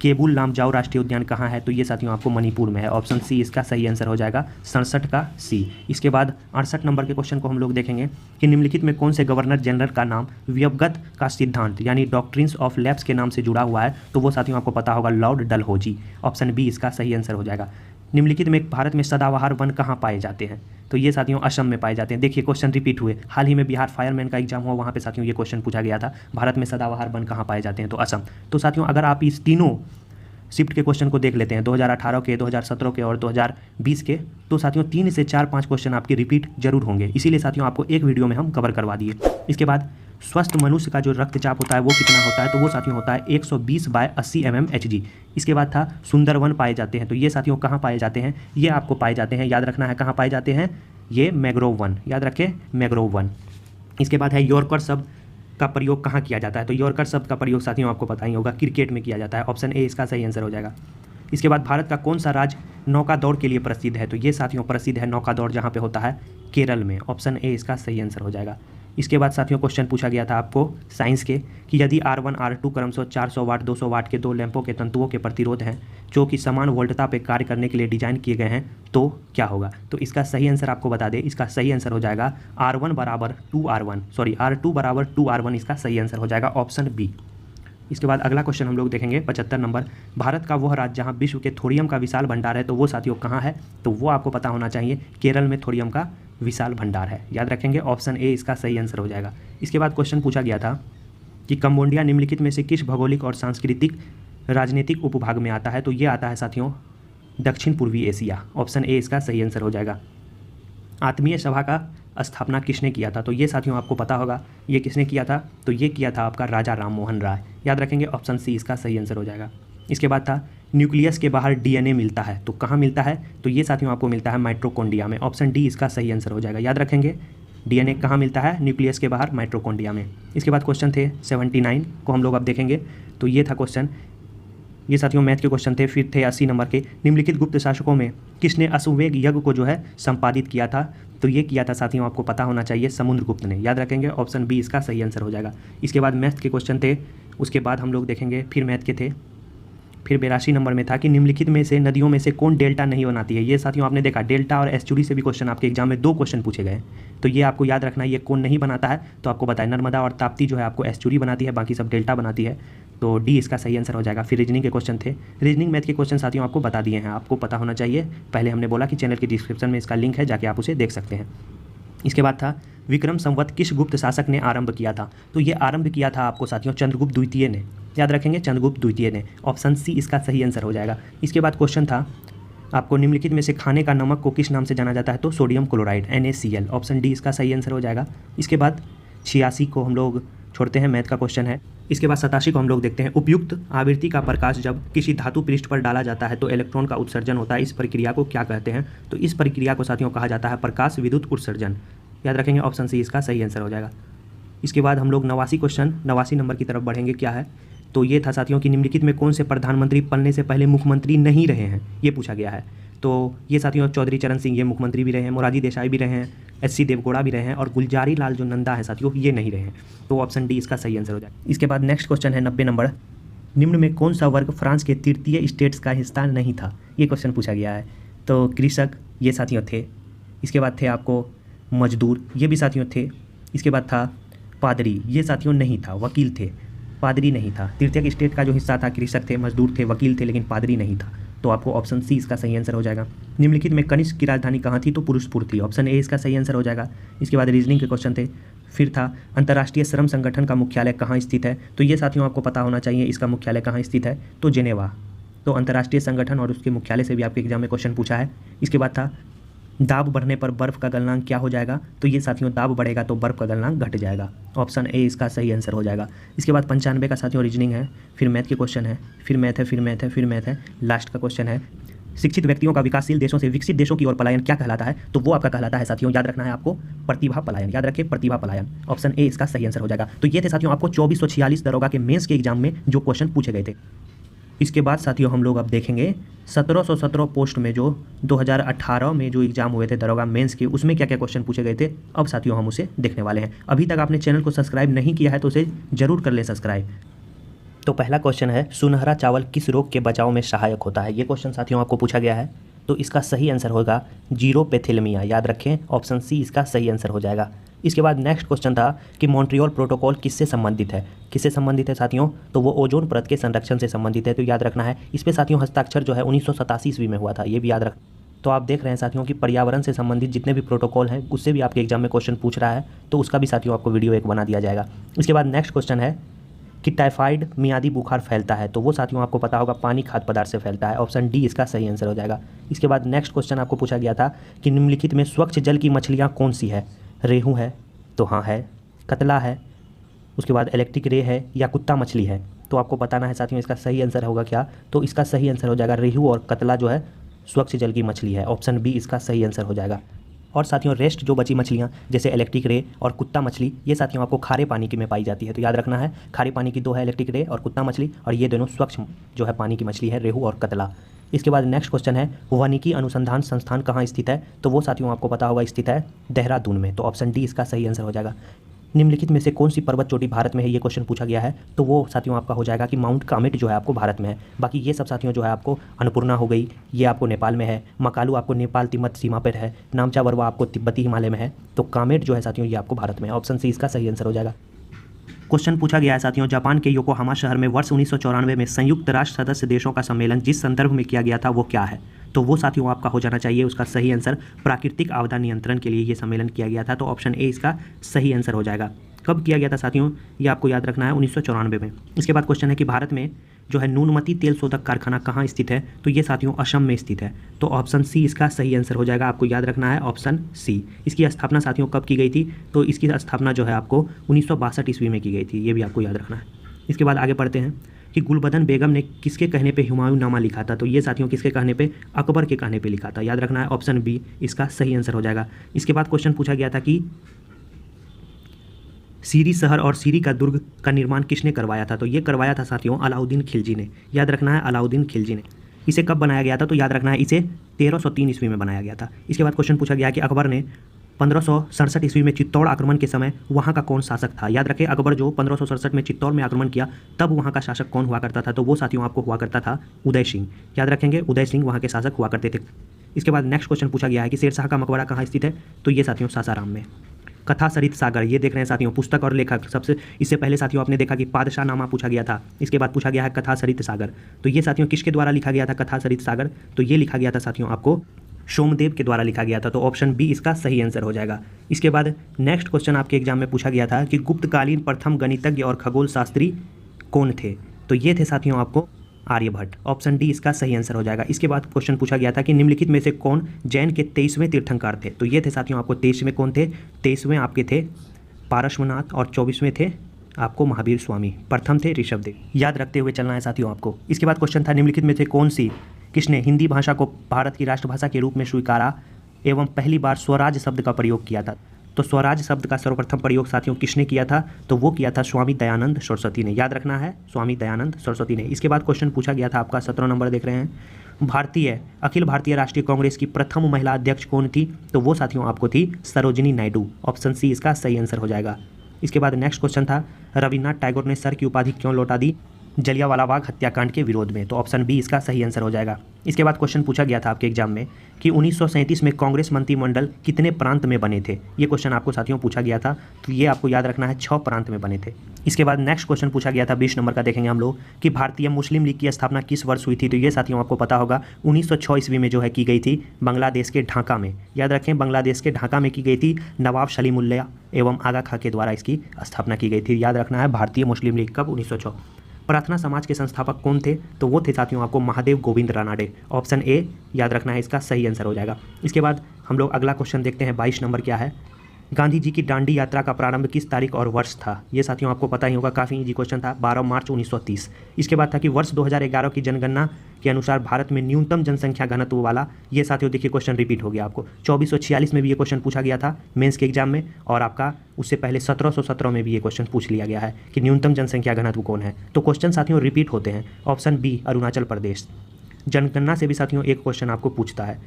केबुल लामजाओ राष्ट्रीय उद्यान कहाँ है। तो ये साथियों आपको मणिपुर में है। ऑप्शन सी इसका सही आंसर हो जाएगा, 67 का सी। इसके बाद 68 नंबर के क्वेश्चन को हम लोग देखेंगे कि निम्नलिखित में कौन से गवर्नर जनरल का नाम व्यवगत का सिद्धांत यानी डॉक्ट्रिन्स ऑफ लैप्स के नाम से जुड़ा हुआ है। तो वो साथियों आपको पता होगा लॉर्ड डलहौजी। ऑप्शन बी इसका सही आंसर हो जाएगा। निम्नलिखित में भारत में सदाबहार वन कहाँ पाए जाते हैं। तो ये साथियों असम में पाए जाते हैं। देखिए क्वेश्चन रिपीट हुए, हाल ही में बिहार फायरमैन का एग्जाम हुआ, वहाँ पे साथियों ये क्वेश्चन पूछा गया था, भारत में सदाबहार वन कहाँ पाए जाते हैं, तो असम। तो साथियों अगर आप इस तीनों शिफ्ट के क्वेश्चन को देख लेते हैं 2018 के, 2017 के और 2020 के, तो साथियों 3 से 4-5 क्वेश्चन आपके रिपीट जरूर होंगे। इसीलिए साथियों आपको एक वीडियो में हम कवर करवा दिए। इसके बाद स्वस्थ मनुष्य का जो रक्तचाप होता है वो कितना होता है, तो वो साथियों होता है 120/80 mmHg। इसके बाद था सुंदरवन पाए जाते हैं। तो ये साथियों कहाँ पाए जाते हैं, ये आपको पाए जाते हैं, याद रखना है कहाँ पाए जाते हैं, ये मैंग्रोव वन, याद रखें मैंग्रोव वन। इसके बाद है यॉर्कर शब्द का प्रयोग कहाँ किया जाता है। तो यॉर्कर शब्द का प्रयोग साथियों आपको पता ही होगा, क्रिकेट में किया जाता है। ऑप्शन ए इसका सही आंसर हो जाएगा। इसके बाद भारत का कौन सा राज्य नौका दौड़ के लिए प्रसिद्ध है। तो ये साथियों प्रसिद्ध है नौका दौड़ जहाँ पे होता है केरल में। ऑप्शन ए इसका सही आंसर हो जाएगा। इसके बाद साथियों क्वेश्चन पूछा गया था आपको साइंस के कि यदि R1 R2 क्रमशः 400 वाट 200 वाट के दो लैंपों के तंतुओं के प्रतिरोध हैं जो कि समान वोल्टता पे कार्य करने के लिए डिजाइन किए गए हैं तो क्या होगा। तो इसका सही आंसर आपको बता दें, इसका सही आंसर हो जाएगा R2 बराबर 2R1, इसका सही आंसर हो जाएगा ऑप्शन बी। इसके बाद अगला क्वेश्चन हम लोग देखेंगे 75 नंबर, भारत का वह राज्य जहाँ विश्व के थोरियम का विशाल भंडार है, तो वो साथियों कहाँ है। तो वो आपको पता होना चाहिए, केरल में थोरियम का विशाल भंडार है, याद रखेंगे ऑप्शन ए इसका सही आंसर हो जाएगा। इसके बाद क्वेश्चन पूछा गया था कि कंबोडिया निम्नलिखित में से किस भौगोलिक और सांस्कृतिक राजनीतिक उपभाग में आता है। तो ये आता है साथियों दक्षिण पूर्वी एशिया। ऑप्शन ए इसका सही आंसर हो जाएगा। आत्मीय सभा का स्थापना किसने किया था। तो ये साथियों आपको पता होगा ये किसने किया था। तो ये किया था आपका राजा राम मोहन राय, याद रखेंगे ऑप्शन सी इसका सही आंसर हो जाएगा। इसके बाद था न्यूक्लियस के बाहर डीएनए मिलता है, तो कहाँ मिलता है। तो ये साथियों आपको मिलता है माइटोकॉन्ड्रिया में। ऑप्शन डी इसका सही आंसर हो जाएगा, याद रखेंगे डीएनए कहाँ मिलता है, न्यूक्लियस के बाहर माइटोकॉन्ड्रिया में। इसके बाद क्वेश्चन थे 79 को हम लोग अब देखेंगे। तो ये था क्वेश्चन, ये साथियों मैथ के क्वेश्चन थे। फिर थे 80 नंबर के, निम्नलिखित गुप्त शासकों में किसने अश्वमेध यज्ञ को जो है संपादित किया था। तो ये किया था साथियों आपको पता होना चाहिए समुद्रगुप्त ने, याद रखेंगे ऑप्शन बी इसका सही आंसर हो जाएगा। इसके बाद मैथ के क्वेश्चन थे, उसके बाद हम लोग देखेंगे फिर मैथ के थे। फिर 82 नंबर में था कि निम्नलिखित में से नदियों में से कौन डेल्टा नहीं बनाती है। ये साथियों आपने देखा डेल्टा और एस्चुरी से भी क्वेश्चन आपके एग्जाम में 2 क्वेश्चन पूछे गए। तो ये आपको याद रखना है ये कौन नहीं बनाता है। तो आपको बताया नर्मदा और ताप्ती जो है आपको एस्चुरी बनाती है, बाकी सब डेल्टा बनाती है। तो डी इसका सही आंसर हो जाएगा। फिर रीजनिंग के क्वेश्चन थे, रीजनिंग मैथ के क्वेश्चन साथियों आपको बता दिए हैं, आपको पता होना चाहिए। पहले हमने बोला कि चैनल के डिस्क्रिप्शन में इसका लिंक है, जाके आप उसे देख सकते हैं। इसके बाद था विक्रम संवत किस गुप्त शासक ने आरंभ किया था। तो ये आरंभ किया था आपको साथियों चंद्रगुप्त द्वितीय ने, याद रखेंगे चंद्रगुप्त द्वितीय ने। ऑप्शन सी इसका सही आंसर हो जाएगा। इसके बाद क्वेश्चन था आपको निम्नलिखित में से खाने का नमक को किस नाम से जाना जाता है। तो sodium chloride NaCl। Option D इसका सही आंसर हो जाएगा। इसके बाद 86 को हम लोग छोड़ते हैं, मैथ का क्वेश्चन है। इसके बाद 87 को हम लोग देखते हैं, उपयुक्त आवृत्ति का प्रकाश जब किसी धातु पृष्ठ पर डाला जाता है तो इलेक्ट्रॉन का उत्सर्जन होता है, इस प्रक्रिया को क्या कहते हैं। तो इस प्रक्रिया को साथियों कहा जाता है प्रकाश विद्युत उत्सर्जन, याद रखेंगे ऑप्शन सी इसका सही आंसर हो जाएगा। इसके बाद हम लोग 89 क्वेश्चन 89 नंबर की तरफ बढ़ेंगे। क्या है तो ये था साथियों कि निम्नलिखित में कौन से प्रधानमंत्री बनने से पहले मुख्यमंत्री नहीं रहे हैं, ये पूछा गया है। तो ये साथियों चौधरी चरण सिंह ये मुख्यमंत्री भी रहे हैं, मोरारजी देसाई भी रहे हैं, एस.सी. देवगौड़ा भी रहे हैं और गुलजारी लाल जो नंदा है साथियों ये नहीं रहे हैं। तो ऑप्शन डी इसका सही आंसर हो जाएगा। इसके बाद नेक्स्ट क्वेश्चन है 90 नंबर, निम्न में कौन सा वर्ग फ्रांस के तृतीय स्टेट्स का हिस्सा नहीं था, ये क्वेश्चन पूछा गया है। तो कृषक ये साथियों थे, इसके बाद थे आपको मजदूर ये भी साथियों थे, इसके बाद था पादरी ये साथियों नहीं था, वकील थे, पादरी नहीं था। तृतीय स्टेट का जो हिस्सा था कृषक थे, मजदूर थे, वकील थे, लेकिन पादरी नहीं था। तो आपको ऑप्शन सी इसका सही आंसर हो जाएगा। निम्नलिखित में कनिष्क की राजधानी कहाँ थी, तो पुरुषपुर थी, ऑप्शन ए इसका सही आंसर हो जाएगा। इसके बाद रीजनिंग के क्वेश्चन थे, फिर था अंतर्राष्ट्रीय श्रम संगठन का मुख्यालय कहाँ स्थित है, तो ये साथियों आपको पता होना चाहिए इसका मुख्यालय कहाँ स्थित है, तो जेनेवा। तो अंतर्राष्ट्रीय संगठन और उसके मुख्यालय से भी आपके एग्जाम में क्वेश्चन पूछा है। इसके बाद था दाब बढ़ने पर बर्फ़ का गलनांक क्या हो जाएगा, तो ये साथियों दाब बढ़ेगा तो बर्फ़ का गलनांक घट जाएगा, ऑप्शन ए इसका सही आंसर हो जाएगा। इसके बाद 95 का साथियों रीजनिंग है, फिर मैथ के क्वेश्चन है, फिर मैथ है, फिर मैथ है, फिर मैथ है, लास्ट का क्वेश्चन है शिक्षित व्यक्तियों का विकासशील देशों से विकसित देशों की ओर पलायन क्या कहलाता है, तो वो आपका कहलाता है साथियों, याद रखना है आपको, प्रतिभा पलायन। याद रखिए प्रतिभा पलायन, ऑप्शन ए इसका सही आंसर हो जाएगा। तो ये थे साथियों आपको 2446 दरोगा के मेंस के एग्जाम में जो क्वेश्चन पूछे गए थे। इसके बाद साथियों हम लोग अब देखेंगे 1717 पोस्ट में जो 2018 में जो एग्जाम हुए थे दरोगा मेंस के, उसमें क्या क्या क्वेश्चन पूछे गए थे, अब साथियों हम उसे देखने वाले हैं। अभी तक आपने चैनल को सब्सक्राइब नहीं किया है तो उसे जरूर कर लें सब्सक्राइब। तो पहला क्वेश्चन है सुनहरा चावल किस रोग के बचाव में सहायक होता है, ये क्वेश्चन साथियों आपको पूछा गया है। तो इसका सही आंसर होगा जीरोपेथिलमिया, याद रखें, ऑप्शन सी इसका सही आंसर हो जाएगा। इसके बाद नेक्स्ट क्वेश्चन था कि मॉन्ट्रियल प्रोटोकॉल किससे संबंधित है, किससे संबंधित है साथियों, तो वो ओजोन परत के संरक्षण से संबंधित है। तो याद रखना है इस पर साथियों हस्ताक्षर जो है 1987 ईस्वी में हुआ था, ये भी याद रख। तो आप देख रहे हैं साथियों कि पर्यावरण से संबंधित जितने भी प्रोटोकॉल हैं उससे भी आपके एग्जाम में क्वेश्चन पूछ रहा है, तो उसका भी साथियों आपको वीडियो एक बना दिया जाएगा। इसके बाद नेक्स्ट क्वेश्चन है कि टाइफाइड मियादी बुखार फैलता है, तो वो साथियों आपको पता होगा पानी खाद्य पदार्थ से फैलता है, ऑप्शन डी इसका सही आंसर हो जाएगा। इसके बाद नेक्स्ट क्वेश्चन आपको पूछा गया था कि निम्नलिखित में स्वच्छ जल की मछलियाँ कौन सी है, रेहू है, तो हाँ है, कतला है, उसके बाद इलेक्ट्रिक रे है या कुत्ता मछली है, तो आपको बताना है साथियों इसका सही आंसर होगा क्या, तो इसका सही आंसर हो जाएगा रेहू और कतला जो है स्वच्छ जल की मछली है, ऑप्शन बी इसका सही आंसर हो जाएगा। और साथियों रेस्ट जो बची मछलियाँ जैसे इलेक्ट्रिक रे और कुत्ता मछली ये साथियों आपको खारे पानी की में पाई जाती है, तो याद रखना है खारे पानी की दो है इलेक्ट्रिक रे और कुत्ता मछली, और ये दोनों स्वच्छ जो है पानी की मछली है रेहू और कतला। इसके बाद नेक्स्ट क्वेश्चन है वानिकी अनुसंधान संस्थान कहाँ स्थित है, तो वो साथियों आपको पता होगा स्थित है देहरादून में, तो ऑप्शन डी इसका सही आंसर हो जाएगा। निम्नलिखित में से कौन सी पर्वत चोटी भारत में है, ये क्वेश्चन पूछा गया है, तो वो साथियों आपका हो जाएगा कि माउंट कामेट जो है आपको भारत में है। बाकी ये सब साथियों जो है आपको अन्नपूर्णा हो गई ये आपको नेपाल में है, मकालू आपको नेपाल तिब्बत सीमा पर है, नामचा वरवा आपको तिब्बती हिमालय में है, तो कामेट जो है साथियों ये आपको भारत में है, ऑप्शन सी इसका सही आंसर हो जाएगा। क्वेश्चन पूछा गया है साथियों जापान के योकोहामा शहर में वर्ष 1994 में संयुक्त राष्ट्र सदस्य देशों का सम्मेलन जिस संदर्भ में किया गया था वो क्या है, तो वो साथियों आपका हो जाना चाहिए उसका सही आंसर प्राकृतिक आपदा नियंत्रण के लिए ये सम्मेलन किया गया था, तो ऑप्शन ए इसका सही आंसर हो जाएगा। कब किया गया था साथियों, ये आपको याद रखना है 1994 में। इसके बाद क्वेश्चन है कि भारत में जो है नूनमती तेल शोधक कारखाना कहाँ स्थित है, तो ये साथियों असम में स्थित है, तो ऑप्शन सी इसका सही आंसर हो जाएगा। आपको याद रखना है ऑप्शन सी। इसकी स्थापना साथियों कब की गई थी, तो इसकी स्थापना जो है आपको 1962 ईस्वी में की गई थी, ये भी आपको याद रखना है। इसके बाद आगे पढ़ते हैं कि गुलबदन बेगम ने किसके कहने पे हुमायूं नामा लिखा था, तो ये साथियों किसके कहने पे, अकबर के कहने पे लिखा था, याद रखना है ऑप्शन बी इसका सही आंसर हो जाएगा। इसके बाद क्वेश्चन पूछा गया था कि सीरी शहर और सीरी का दुर्ग का निर्माण किसने करवाया था, तो ये करवाया था साथियों अलाउद्दीन खिलजी ने, याद रखना है अलाउद्दीन खिलजी ने। इसे कब बनाया गया था, तो याद रखना है इसे 1303 ईस्वी में बनाया गया था। इसके बाद क्वेश्चन पूछा गया कि अकबर ने 1567 ईस्वी में चित्तौड़ आक्रमण के समय वहाँ का कौन शासक था, याद रखें अकबर जो 1567 में चित्तौड़ में आक्रमण किया तब वहाँ का शासक कौन हुआ करता था, तो वो साथियों आपको हुआ करता था उदय सिंह, याद रखेंगे उदय सिंह वहाँ के शासक हुआ करते थे। इसके बाद नेक्स्ट क्वेश्चन पूछा गया है कि शेरशाह का मकबरा कहाँ स्थित है, तो ये साथियों सासाराम में। कथा सरित सागर ये देख रहे हैं साथियों पुस्तक और लेखक, सबसे इससे पहले साथियों आपने देखा कि पादशाह नामा पूछा गया था, इसके बाद पूछा गया है कथा सरित सागर, तो ये साथियों किसके द्वारा लिखा गया था कथा सरित सागर, तो ये लिखा गया था साथियों आपको सोमदेव के द्वारा लिखा गया था, तो ऑप्शन बी इसका सही आंसर हो जाएगा। इसके बाद नेक्स्ट क्वेश्चन आपके एग्जाम में पूछा गया था कि गुप्तकालीन प्रथम गणितज्ञ और खगोल शास्त्री कौन थे, तो ये थे साथियों आपको आर्यभट्ट, ऑप्शन डी इसका सही आंसर हो जाएगा। इसके बाद क्वेश्चन पूछा गया था कि निम्नलिखित में से कौन जैन के 23वें तीर्थंकर थे, तो ये थे साथियों आपको 23वें कौन थे, 23वें आपके थे पारश्वनाथ और 24वें थे आपको महावीर स्वामी, प्रथम थे ऋषभदेव, याद रखते हुए चलना है साथियों आपको। इसके बाद क्वेश्चन था निम्नलिखित में से कौन सी किसने हिंदी भाषा को भारत की राष्ट्रभाषा के रूप में स्वीकारा एवं पहली बार स्वराज शब्द का प्रयोग किया था, तो स्वराज शब्द का सर्वप्रथम प्रयोग साथियों किसने किया था? तो वो किया था स्वामी दयानंद सरस्वती ने। याद रखना है, स्वामी दयानंद सरस्वती ने। इसके बाद क्वेश्चन पूछा गया था आपका 17 नंबर देख रहे हैं, अखिल भारतीय राष्ट्रीय कांग्रेस की प्रथम महिला अध्यक्ष कौन थी? तो वो साथियों आपको थी सरोजिनी नायडू। ऑप्शन सी इसका सही आंसर हो जाएगा। इसके बाद नेक्स्ट क्वेश्चन था, रविन्द्रनाथ टैगोर ने सर की उपाधि क्यों लौटा दी जलियांवाला बाग हत्याकांड के विरोध में? तो ऑप्शन बी इसका सही आंसर हो जाएगा। इसके बाद क्वेश्चन पूछा गया था आपके एग्जाम में कि 1937 में कांग्रेस मंत्रिमंडल कितने प्रांत में बने थे? ये क्वेश्चन आपको साथियों पूछा गया था, तो ये आपको याद रखना है 6 प्रांत में बने थे। इसके बाद नेक्स्ट क्वेश्चन पूछा गया था 20 नंबर का, देखेंगे हम लोग कि भारतीय मुस्लिम लीग की स्थापना किस वर्ष हुई थी? तो ये साथियों आपको पता होगा 1906 ईस्वी में जो है की गई थी बांग्लादेश के ढाका में। याद रखें, बांग्लादेश के ढाका में की गई थी। नवाब सलीमुल्लाह एवं आगा खां के द्वारा इसकी स्थापना की गई थी। याद रखना है, भारतीय मुस्लिम लीग कब? 1906। प्रार्थना समाज के संस्थापक कौन थे? तो वो थे साथियों आपको महादेव गोविंद रानाडे। ऑप्शन ए याद रखना है, इसका सही आंसर हो जाएगा। इसके बाद हम लोग अगला क्वेश्चन देखते हैं, 22 नंबर क्या है, गांधी जी की दांडी यात्रा का प्रारंभ किस तारीख और वर्ष था? ये साथियों आपको पता ही होगा, काफ़ी इजी क्वेश्चन था, 12 मार्च 1930। इसके बाद था कि वर्ष 2011 की जनगणना के अनुसार भारत में न्यूनतम जनसंख्या घनत्व वाला, ये साथियों देखिए क्वेश्चन रिपीट हो गया आपको। 2446 में भी ये क्वेश्चन पूछा गया था मेंस के एग्जाम में, और आपका उससे पहले 1717 में भी ये क्वेश्चन पूछ लिया गया है कि न्यूनतम जनसंख्या घनत्व कौन है। तो क्वेश्चन साथियों रिपीट होते हैं। Option B Arunachal Pradesh. जनगणना से भी साथियों एक क्वेश्चन आपको पूछता है।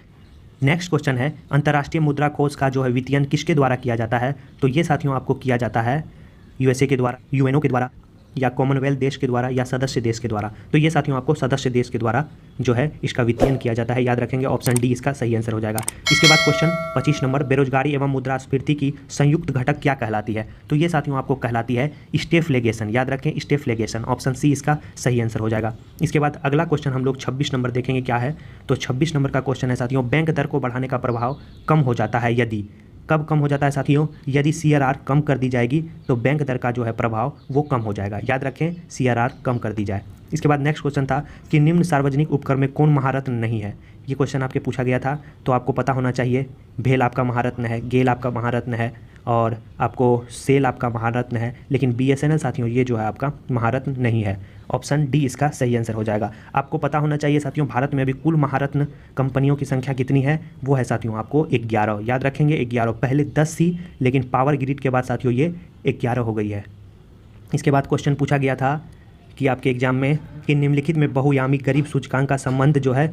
नेक्स्ट क्वेश्चन है, अंतर्राष्ट्रीय मुद्रा कोष का जो है वित्तीयन किसके द्वारा किया जाता है? तो ये साथियों आपको किया जाता है यूएसए के द्वारा, यूएनओ के द्वारा, या कॉमनवेल्थ देश के द्वारा, या सदस्य देश के द्वारा। तो ये साथियों आपको सदस्य देश के द्वारा जो है इसका वित्तीयन किया जाता है। याद रखेंगे, ऑप्शन डी इसका सही आंसर हो जाएगा। इसके बाद क्वेश्चन 25 नंबर, बेरोजगारी एवं मुद्रास्फीति की संयुक्त घटक क्या कहलाती है? तो ये साथियों आपको कहलाती है स्टेफ्लेगेशन। याद रखें, स्टेफ्लेगेशन। ऑप्शन सी इसका सही आंसर हो जाएगा। इसके बाद अगला क्वेश्चन हम लोग 26 नंबर देखेंगे क्या है। तो 26 नंबर का क्वेश्चन है साथियों, बैंक दर को बढ़ाने का प्रभाव कम हो जाता है यदि, कब कम हो जाता है साथियों? यदि सीआरआर कम कर दी जाएगी तो बैंक दर का जो है प्रभाव वो कम हो जाएगा। याद रखें, सीआरआर कम कर दी जाए। इसके बाद नेक्स्ट क्वेश्चन था कि निम्न सार्वजनिक उपक्रम में कौन महारत्न नहीं है? ये क्वेश्चन आपके पूछा गया था, तो आपको पता होना चाहिए भेल आपका महारत्न है, गेल आपका महारत्न है, और आपको सेल आपका महारत्न है, लेकिन बीएसएनएल साथियों ये जो है आपका महारत्न नहीं है। ऑप्शन डी इसका सही आंसर हो जाएगा। आपको पता होना चाहिए साथियों भारत में अभी कुल महारत्न कंपनियों की संख्या कितनी है? वो है साथियों आपको 11। याद रखेंगे 11, पहले 10 थी लेकिन पावर ग्रिड के बाद साथियों ये 11 हो गई है। इसके बाद क्वेश्चन पूछा गया था कि आपके एग्जाम में कि निम्नलिखित में बहुआयामी गरीब सूचकांक का संबंध जो है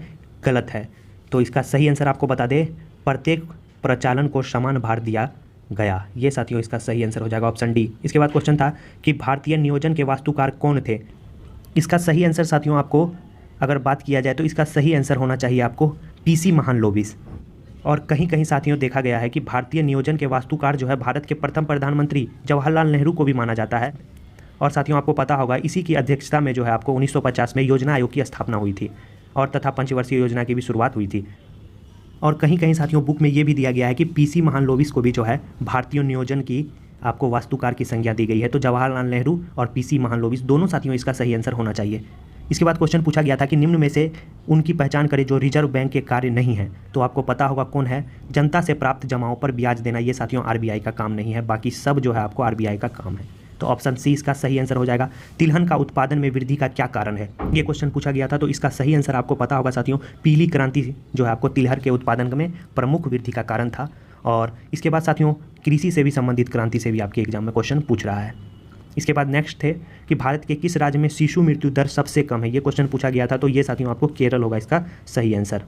गलत है। तो इसका सही आंसर आपको बता दें, प्रत्येक प्रचालन को समान भार दिया गया। ये साथियों इसका सही आंसर हो जाएगा, ऑप्शन डी। इसके बाद क्वेश्चन था कि भारतीय नियोजन के वास्तुकार कौन थे? इसका सही आंसर साथियों आपको अगर बात किया जाए तो इसका सही आंसर होना चाहिए आपको पीसी महालनोबिस। और कहीं कहीं साथियों देखा गया है कि भारतीय नियोजन के वास्तुकार जो है भारत के प्रथम प्रधानमंत्री जवाहरलाल नेहरू को भी माना जाता है। और साथियों आपको पता होगा इसी की अध्यक्षता में जो है आपको 1950 में योजना आयोग की स्थापना हुई थी, और तथा पंचवर्षीय योजना की भी शुरुआत हुई थी। और कहीं कहीं साथियों बुक में ये भी दिया गया है कि पीसी महालनोबिस को भी जो है भारतीय नियोजन की आपको वास्तुकार की संज्ञा दी गई है। तो जवाहरलाल नेहरू और पीसी महालनोबिस दोनों साथियों इसका सही आंसर होना चाहिए। इसके बाद क्वेश्चन पूछा गया था कि निम्न में से उनकी पहचान करें जो रिजर्व बैंक के कार्य नहीं है। तो आपको पता होगा कौन है? जनता से प्राप्त जमाओं पर ब्याज देना, ये साथियों आरबीआई का काम नहीं है, बाकी सब जो है आपको आरबीआई का काम है। तो ऑप्शन सी इसका सही आंसर हो जाएगा। तिलहन का उत्पादन में वृद्धि का क्या कारण है? ये क्वेश्चन पूछा गया था, तो इसका सही आंसर आपको पता होगा साथियों, पीली क्रांति जो है आपको तिलहन के उत्पादन में प्रमुख वृद्धि का कारण था। और इसके बाद साथियों कृषि से भी संबंधित क्रांति से भी आपके एग्जाम में क्वेश्चन पूछ रहा है। इसके बाद नेक्स्ट थे कि भारत के किस राज्य में शिशु मृत्यु दर सबसे कम है? ये क्वेश्चन पूछा गया था, तो ये साथियों आपको केरल होगा इसका सही आंसर।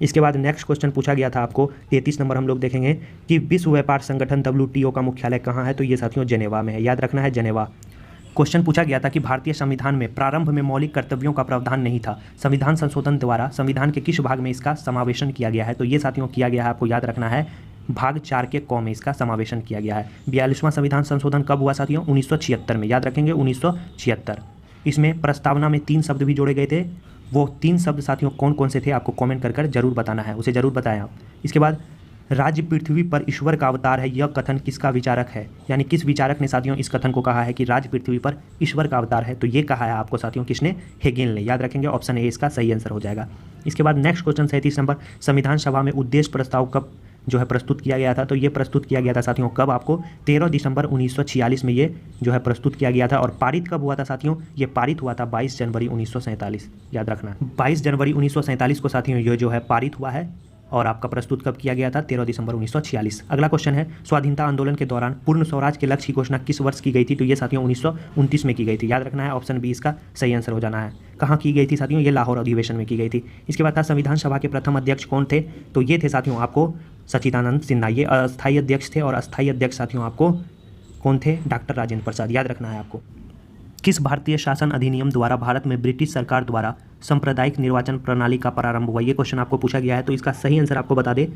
इसके बाद नेक्स्ट क्वेश्चन पूछा गया था आपको 33 नंबर हम लोग देखेंगे कि विश्व व्यापार संगठन WTO का मुख्यालय कहाँ है? तो ये साथियों जेनेवा में है। याद रखना है जेनेवा। क्वेश्चन पूछा गया था कि भारतीय संविधान में प्रारंभ में मौलिक कर्तव्यों का प्रावधान नहीं था, संविधान संशोधन द्वारा संविधान के किस भाग में इसका समावेशन किया गया है? तो ये साथियों किया गया है, आपको याद रखना है भाग 4 के क में इसका समावेशन किया गया है। 42वां संविधान संशोधन कब हुआ साथियों? 1976 में। याद रखेंगे 1976। इसमें प्रस्तावना में 3 शब्द भी जोड़े गए थे। वो 3 शब्द साथियों कौन कौन से थे आपको कमेंट कर कर जरूर बताना है, उसे जरूर बताएं आप। इसके बाद राज्य पृथ्वी पर ईश्वर का अवतार है, यह कथन किसका विचारक है? यानी किस विचारक ने साथियों इस कथन को कहा है कि राज्य पृथ्वी पर ईश्वर का अवतार है? तो ये कहा है आपको साथियों किसने? हेगेल ने। याद रखेंगे ऑप्शन ए इसका सही आंसर हो जाएगा। इसके बाद नेक्स्ट क्वेश्चन 37 नंबर, संविधान सभा में उद्देश्य प्रस्ताव कब जो है प्रस्तुत किया गया था? तो ये प्रस्तुत किया गया था साथियों कब? आपको 13 दिसंबर 1946 में ये जो है प्रस्तुत किया गया था। और पारित कब हुआ था साथियों? ये पारित हुआ था 22 जनवरी 1947। याद रखना 22 जनवरी 1947 को साथियों ये जो है पारित हुआ है। और आपका प्रस्तुत कब किया गया था? 13 दिसंबर 1946। अगला क्वेश्चन है, स्वाधीनता आंदोलन के दौरान पूर्ण स्वराज के लक्ष्य की घोषणा किस वर्ष की गई थी? तो ये साथियों 1929 में की गई थी। याद रखना है, ऑप्शन बी इसका सही आंसर हो जाना है। कहाँ की गई थी साथियों? ये लाहौर अधिवेशन में की गई थी। इसके बाद था संविधान सभा के प्रथम अध्यक्ष कौन थे? तो ये थे साथियों आपको सच्चिदानंद सिन्हा, ये अस्थायी अध्यक्ष थे। और अस्थायी अध्यक्ष साथियों आपको कौन थे? डॉक्टर राजेंद्र प्रसाद। याद रखना है आपको। किस भारतीय शासन अधिनियम द्वारा भारत में ब्रिटिश सरकार द्वारा सांप्रदायिक निर्वाचन प्रणाली का प्रारंभ हुआ? ये क्वेश्चन आपको पूछा गया है, तो इसका सही आंसर आपको बता दे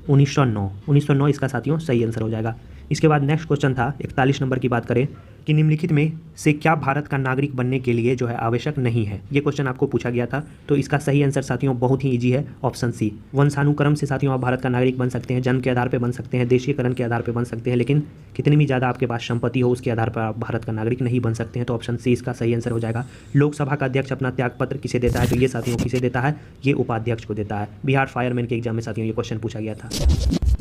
1909 इसका साथियों सही आंसर हो जाएगा। इसके बाद नेक्स्ट क्वेश्चन था 41 नंबर की बात करें कि निम्नलिखित में से क्या भारत का नागरिक बनने के लिए जो है आवश्यक नहीं है? ये क्वेश्चन आपको पूछा गया था, तो इसका सही आंसर साथियों बहुत ही ईजी है, ऑप्शन सी। वंशानुक्रम से साथियों आप भारत का नागरिक बन सकते हैं, जन्म के आधार पर बन सकते हैं, देशीयकरण के आधार पर बन सकते हैं, लेकिन कितनी भी ज़्यादा आपके पास संपत्ति हो उसके आधार पर आप भारत का नागरिक नहीं बन सकते हैं। तो ऑप्शन सी इसका सही आंसर हो जाएगा। लोकसभा का अध्यक्ष अपना त्यागपत्र किसे देता है? तो ये साथियों किसे देता है? ये उपाध्यक्ष को देता है। बिहार फायरमैन के एग्जाम में साथियों ये क्वेश्चन पूछा गया था।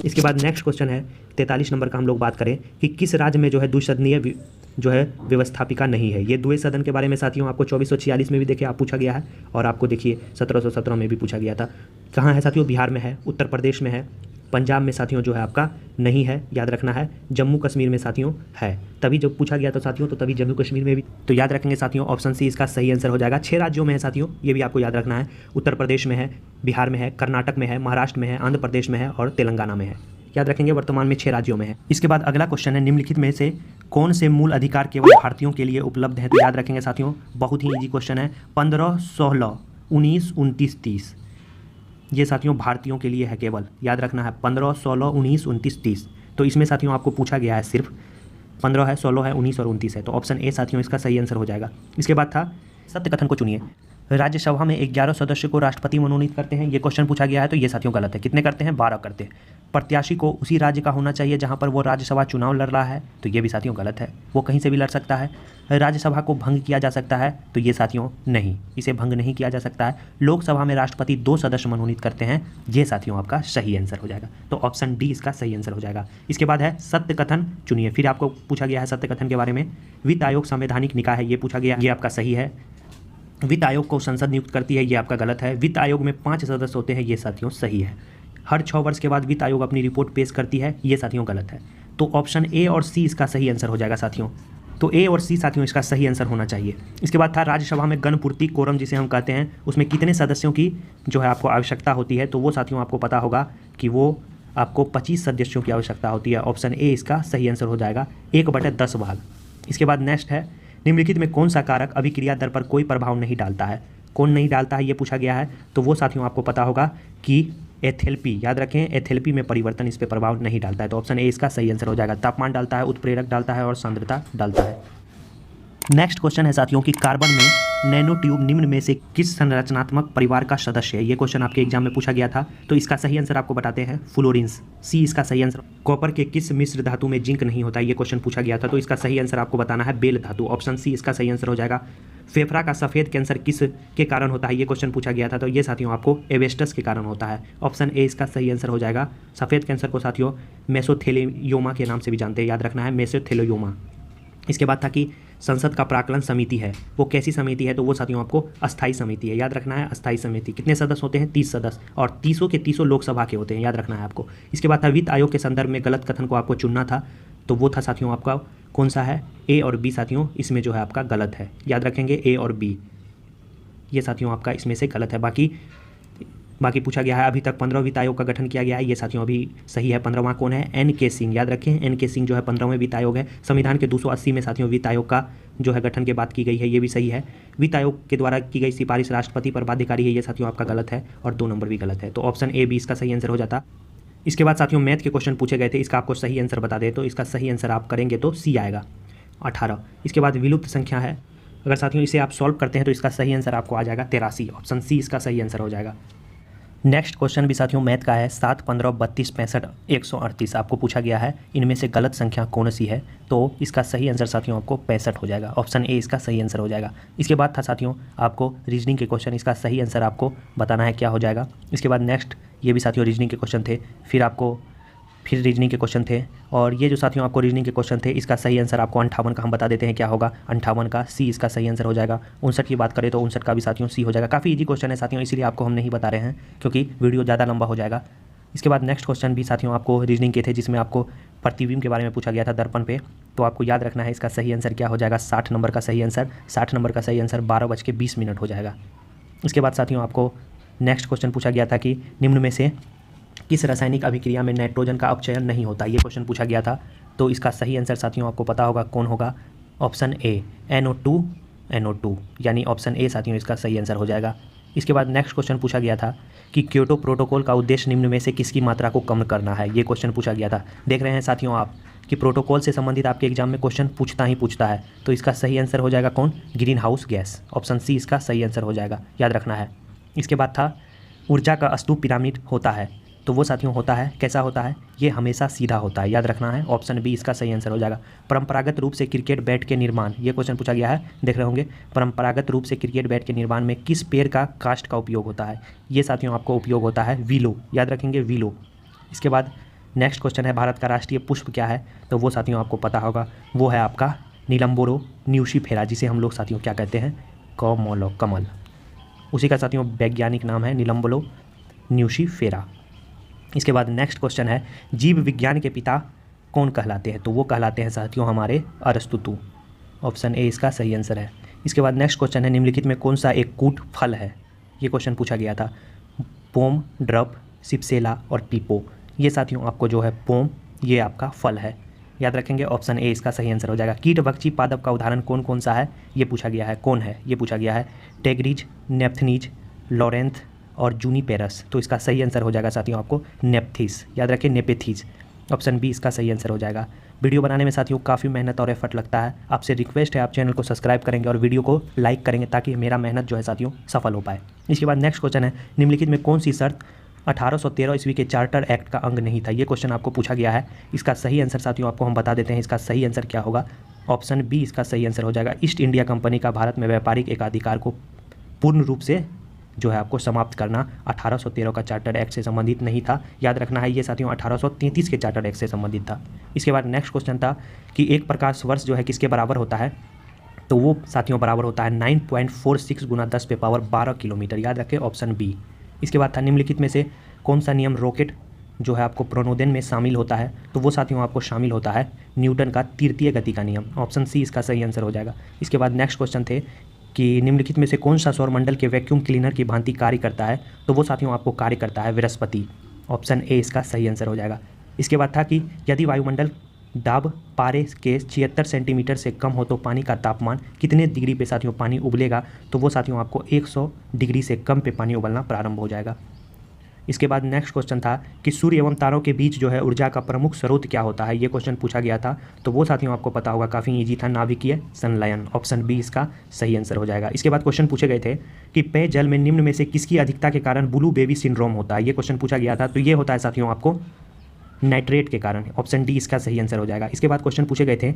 इसके बाद नेक्स्ट क्वेश्चन है 43 नंबर का, हम लोग बात करें कि किस राज्य में जो है द्विसदनीय जो है व्यवस्थापिका नहीं है? ये द्वै सदन के बारे में साथियों आपको 2446 में भी देखिए आप पूछा गया है, और आपको देखिए 1717 में भी पूछा गया था। कहाँ है साथियों? बिहार में है, उत्तर प्रदेश में है, पंजाब में साथियों जो है आपका नहीं है। याद रखना है, जम्मू कश्मीर में साथियों है। तभी जब पूछा गया तो साथियों, तो तभी जम्मू कश्मीर में भी। तो याद रखेंगे साथियों, ऑप्शन सी इसका सही आंसर हो जाएगा। 6 राज्यों में है साथियों, ये भी आपको याद रखना है। उत्तर प्रदेश में है, बिहार में है, कर्नाटक में है, महाराष्ट्र में है, आंध्र प्रदेश में है और तेलंगाना में है। याद रखेंगे, वर्तमान में 6 राज्यों में है। इसके बाद अगला क्वेश्चन है, निम्नलिखित में से कौन से मूल अधिकार केवल भारतीयों के लिए उपलब्ध हैं? तो याद रखेंगे साथियों, बहुत ही ईजी क्वेश्चन है। 15, 16, 19, 29, 30 ये साथियों भारतीयों के लिए है केवल। याद रखना है 15, 16, 19, 29, 30। तो इसमें साथियों आपको पूछा गया है सिर्फ 15 है, 16 है, 19 और 29 है। तो ऑप्शन ए साथियों इसका सही आंसर हो जाएगा। इसके बाद था सत्य कथन को चुनिए। राज्यसभा में 11 सदस्य को राष्ट्रपति मनोनीत करते हैं, ये क्वेश्चन पूछा गया है, तो ये साथियों गलत है। कितने करते हैं? 12 करते हैं। प्रत्याशी को उसी राज्य का होना चाहिए जहां पर वो राज्यसभा चुनाव लड़ रहा है, तो ये भी साथियों गलत है। वो कहीं से भी लड़ सकता है। राज्यसभा को भंग किया जा सकता है, तो ये साथियों नहीं, इसे भंग नहीं किया जा सकता है। लोकसभा में राष्ट्रपति 2 सदस्य मनोनीत करते हैं, ये साथियों आपका सही आंसर हो जाएगा। तो ऑप्शन डी इसका सही आंसर हो जाएगा। इसके बाद है सत्य कथन चुनिए। फिर आपको पूछा गया है सत्य कथन के बारे में। वित्त आयोग संवैधानिक निकाय है, ये पूछा गया, ये आपका सही है। वित्त आयोग को संसद नियुक्त करती है, ये आपका गलत है। वित्त आयोग में 5 सदस्य होते हैं, ये साथियों सही है। हर 6 वर्ष के बाद वित्त आयोग अपनी रिपोर्ट पेश करती है, ये साथियों गलत है। तो ऑप्शन ए और सी इसका सही आंसर हो जाएगा साथियों। तो ए और सी साथियों इसका सही आंसर होना चाहिए। इसके बाद था राज्यसभा में गणपूर्ति कोरम जिसे हम कहते हैं, उसमें कितने सदस्यों की जो है आपको आवश्यकता होती है? तो वो साथियों आपको पता होगा कि वो आपको 25 सदस्यों की आवश्यकता होती है। ऑप्शन ए इसका सही आंसर हो जाएगा, 1/10 भाग। इसके बाद नेक्स्ट है, निम्नलिखित में कौन सा कारक अभिक्रिया दर पर कोई प्रभाव नहीं डालता है? कौन नहीं डालता है ये पूछा गया है, तो वो साथियों आपको पता होगा कि एथेल्पी। याद रखें, एथेल्पी में परिवर्तन इस पर प्रभाव नहीं डालता है। तो ऑप्शन ए इसका सही आंसर हो जाएगा। तापमान डालता है, उत्प्रेरक डालता है और सांद्रता डालता है। नेक्स्ट क्वेश्चन है साथियों कि कार्बन में नैनो ट्यूब निम्न में से किस संरचनात्मक परिवार का सदस्य है? ये क्वेश्चन आपके एग्जाम में पूछा गया था, तो इसका सही आंसर आपको बताते हैं, फ्लोरेंस। सी इसका सही आंसर। कॉपर के किस मिश्र धातु में जिंक नहीं होता? ये क्वेश्चन पूछा गया था, तो इसका सही आंसर आपको बताना है, बेल धातु। ऑप्शन सी इसका सही आंसर हो जाएगा। फेफड़ा का सफ़ेद कैंसर किस के कारण होता है? ये क्वेश्चन पूछा गया था, तो ये साथियों आपको एवेस्टस के कारण होता है। ऑप्शन ए इसका सही आंसर हो जाएगा। सफ़ेद कैंसर को साथियों मेसोथेलियोमा के नाम से भी जानते हैं, याद रखना है, मेसोथेलियोमा। इसके बाद था कि संसद का प्राक्कलन समिति है, वो कैसी समिति है? तो वो साथियों आपको अस्थाई समिति है, याद रखना है, अस्थाई समिति। कितने सदस्य होते हैं? 30 सदस्य, और 30 के 30 लोकसभा के होते हैं, याद रखना है आपको। इसके बाद था वित्त आयोग के संदर्भ में गलत कथन को आपको चुनना था, तो वो था साथियों आपका कौन सा है? ए और बी साथियों इसमें जो है आपका गलत है, याद रखेंगे, ए और बी ये साथियों आपका इसमें से गलत है। बाकी पूछा गया है अभी तक 15 वित्त आयोग का गठन किया गया है, ये साथियों अभी सही है। 15वां कौन है? एन.के. सिंह, याद रखें, एन.के. सिंह जो है 15वें वित्त आयोग है। संविधान के 280 में साथियों वित्त आयोग का जो है गठन के बात की गई है, ये भी सही है। वित्त आयोग के द्वारा की गई सिफारिश राष्ट्रपति पर बाध्यकारी है, ये साथियों आपका गलत है, और 2 नंबर भी गलत है। तो ऑप्शन ए बी इसका सही आंसर हो जाता। इसके बाद साथियों मैथ के क्वेश्चन पूछे गए थे, इसका आपको सही आंसर बता दे, तो इसका सही आंसर आप करेंगे तो सी आएगा, 18। इसके बाद विलुप्त संख्या है, अगर साथियों इसे आप सॉल्व करते हैं तो इसका सही आंसर आपको आ जाएगा 83। ऑप्शन सी इसका सही आंसर हो जाएगा। नेक्स्ट क्वेश्चन भी साथियों मैथ का है, 7, 15, 32, 65, 138 आपको पूछा गया है, इनमें से गलत संख्या कौन सी है? तो इसका सही आंसर साथियों आपको 65 हो जाएगा। ऑप्शन ए इसका सही आंसर हो जाएगा। इसके बाद था साथियों आपको रीजनिंग के क्वेश्चन, इसका सही आंसर आपको बताना है क्या हो जाएगा। इसके बाद नेक्स्ट ये भी साथियों रीजनिंग के क्वेश्चन थे, फिर रीजनिंग के क्वेश्चन थे, और ये जो साथियों आपको रीजनिंग के क्वेश्चन थे इसका सही आंसर आपको 58 का हम बता देते हैं क्या होगा, 58 का सी इसका सही आंसर हो जाएगा। 59 की बात करें तो 59 का भी साथियों सी हो जाएगा। काफ़ी इजी क्वेश्चन है साथियों, इसीलिए आपको हम नहीं बता रहे हैं क्योंकि वीडियो ज़्यादा लंबा हो जाएगा। इसके बाद नेक्स्ट क्वेश्चन भी साथियों आपको रीजनिंग के थे, जिसमें आपको प्रतिबिंब के बारे में पूछा गया था दर्पण पे। तो आपको याद रखना है इसका सही आंसर क्या हो जाएगा, 60 नंबर का सही आंसर। 60 नंबर का सही आंसर 12:20 हो जाएगा। इसके बाद साथियों आपको नेक्स्ट क्वेश्चन पूछा गया था कि निम्न में से किस रासायनिक अभिक्रिया में नाइट्रोजन का अपचयन नहीं होता, ये क्वेश्चन पूछा गया था। तो इसका सही आंसर साथियों आपको पता होगा कौन होगा, ऑप्शन ए NO2 यानी ऑप्शन ए साथियों इसका सही आंसर हो जाएगा। इसके बाद नेक्स्ट क्वेश्चन पूछा गया था कि क्योटो प्रोटोकॉल का उद्देश्य निम्न में से किसकी मात्रा को कम करना है, ये क्वेश्चन पूछा गया था। देख रहे हैं साथियों आप कि प्रोटोकॉल से संबंधित आपके एग्जाम में क्वेश्चन पूछता है। तो इसका सही आंसर हो जाएगा कौन, greenhouse gas, option C इसका सही आंसर हो जाएगा, याद रखना है। इसके बाद था ऊर्जा का स्तूप पिरामिड होता है, तो वो साथियों होता है कैसा होता है, ये हमेशा सीधा होता है, याद रखना है, ऑप्शन बी इसका सही आंसर हो जाएगा। परंपरागत रूप से क्रिकेट बैट के निर्माण, ये क्वेश्चन पूछा गया है, देख रहे होंगे। परंपरागत रूप से क्रिकेट बैट के निर्माण में किस पेड़ का काष्ठ का उपयोग होता है, ये साथियों आपको उपयोग होता है विलो, याद रखेंगे विलो। इसके बाद नेक्स्ट क्वेश्चन है भारत का राष्ट्रीय पुष्प क्या है, तो वो साथियों आपको पता होगा, वो है आपका नीलम्बोरो न्यूसीफेरा, जिसे हम लोग साथियों क्या कहते हैं, कमल। उसी का साथियों वैज्ञानिक नाम है नीलम्बोरो न्यूसीफेरा। इसके बाद नेक्स्ट क्वेश्चन है जीव विज्ञान के पिता कौन कहलाते हैं, तो वो कहलाते हैं साथियों हमारे अरस्तुतु, ऑप्शन ए इसका सही आंसर है। इसके बाद नेक्स्ट क्वेश्चन है निम्नलिखित में कौन सा एक कूट फल है, ये क्वेश्चन पूछा गया था। पोम, ड्रप, सिप्सेला और पीपो, ये साथियों आपको जो है पोम, ये आपका फल है, याद रखेंगे, ऑप्शन ए इसका सही आंसर हो जाएगा। कीटभक्षी पादप का उदाहरण कौन कौन सा है, ये पूछा गया है, कौन है ये पूछा गया है, टेग्रीज, नेप्थनीज, लॉरेंथ और जूनिपेरस। तो इसका सही आंसर हो जाएगा साथियों आपको नेप्थीस, याद रखें नेपेथीज, ऑप्शन बी इसका सही आंसर हो जाएगा। वीडियो बनाने में साथियों काफ़ी मेहनत और एफर्ट लगता है, आपसे रिक्वेस्ट है आप चैनल को सब्सक्राइब करेंगे और वीडियो को लाइक करेंगे ताकि मेरा मेहनत जो है साथियों सफल हो पाए। इसके बाद नेक्स्ट क्वेश्चन है निम्नलिखित में कौन सी शर्त 1813 ईस्वी के चार्टर एक्ट का अंग नहीं था, ये क्वेश्चन आपको पूछा गया है। इसका सही आंसर साथियों आपको हम बता देते हैं, इसका सही आंसर क्या होगा, ऑप्शन बी इसका सही आंसर हो जाएगा। ईस्ट इंडिया कंपनी का भारत में व्यापारिक एकाधिकार को पूर्ण रूप से जो है आपको समाप्त करना 1813 का चार्टर एक्ट से संबंधित नहीं था, याद रखना है, ये साथियों 1833 के चार्टर एक्ट से संबंधित था। इसके बाद नेक्स्ट क्वेश्चन था कि एक प्रकाश वर्ष जो है किसके बराबर होता है, तो वो साथियों बराबर होता है 9.46 × 10⁻12 किलोमीटर, याद रखें, ऑप्शन बी। इसके बाद था निम्नलिखित में से कौन सा नियम रॉकेट जो है आपको प्रणोदन में शामिल होता है, तो वो साथियों आपको शामिल होता है न्यूटन का तृतीय गति का नियम, ऑप्शन सी इसका सही आंसर हो जाएगा। इसके बाद नेक्स्ट क्वेश्चन थे कि निम्नलिखित में से कौन सा सौरमंडल के वैक्यूम क्लीनर की भांति कार्य करता है, तो वो साथियों आपको कार्य करता है बृहस्पति, ऑप्शन ए इसका सही आंसर हो जाएगा। इसके बाद था कि यदि वायुमंडल दाब पारे के 76 सेंटीमीटर से कम हो तो पानी का तापमान कितने डिग्री पे साथियों पानी उबलेगा, तो वो साथियों आपको 100 डिग्री से कम पे पानी उबलना प्रारंभ हो जाएगा। इसके बाद नेक्स्ट क्वेश्चन था कि सूर्य एवं तारों के बीच जो है ऊर्जा का प्रमुख स्रोत क्या होता है, ये क्वेश्चन पूछा गया था, तो वो साथियों आपको पता होगा, काफ़ी ईजी था, नाभिकीय संलयन, ऑप्शन बी इसका सही आंसर हो जाएगा। इसके बाद क्वेश्चन पूछे गए थे कि पेय जल में निम्न में से किसकी अधिकता के कारण ब्लू बेबी सिंड्रोम होता है, ये क्वेश्चन पूछा गया था, तो ये होता है साथियों आपको नाइट्रेट के कारण, ऑप्शन डी इसका सही आंसर हो जाएगा। इसके बाद क्वेश्चन पूछे गए थे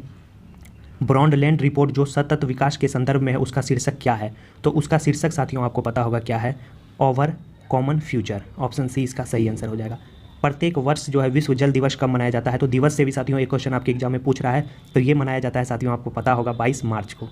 ब्रॉन्डलैंड रिपोर्ट जो सतत विकास के संदर्भ में है उसका शीर्षक क्या है, तो उसका शीर्षक साथियों आपको पता होगा क्या है, over common future, option C इसका सही आंसर हो जाएगा। प्रत्येक वर्ष जो है विश्व जल दिवस कब मनाया जाता है, तो दिवस से भी साथियों एक क्वेश्चन आपके एग्जाम में पूछ रहा है, तो ये मनाया जाता है साथियों आपको पता होगा 22 मार्च को,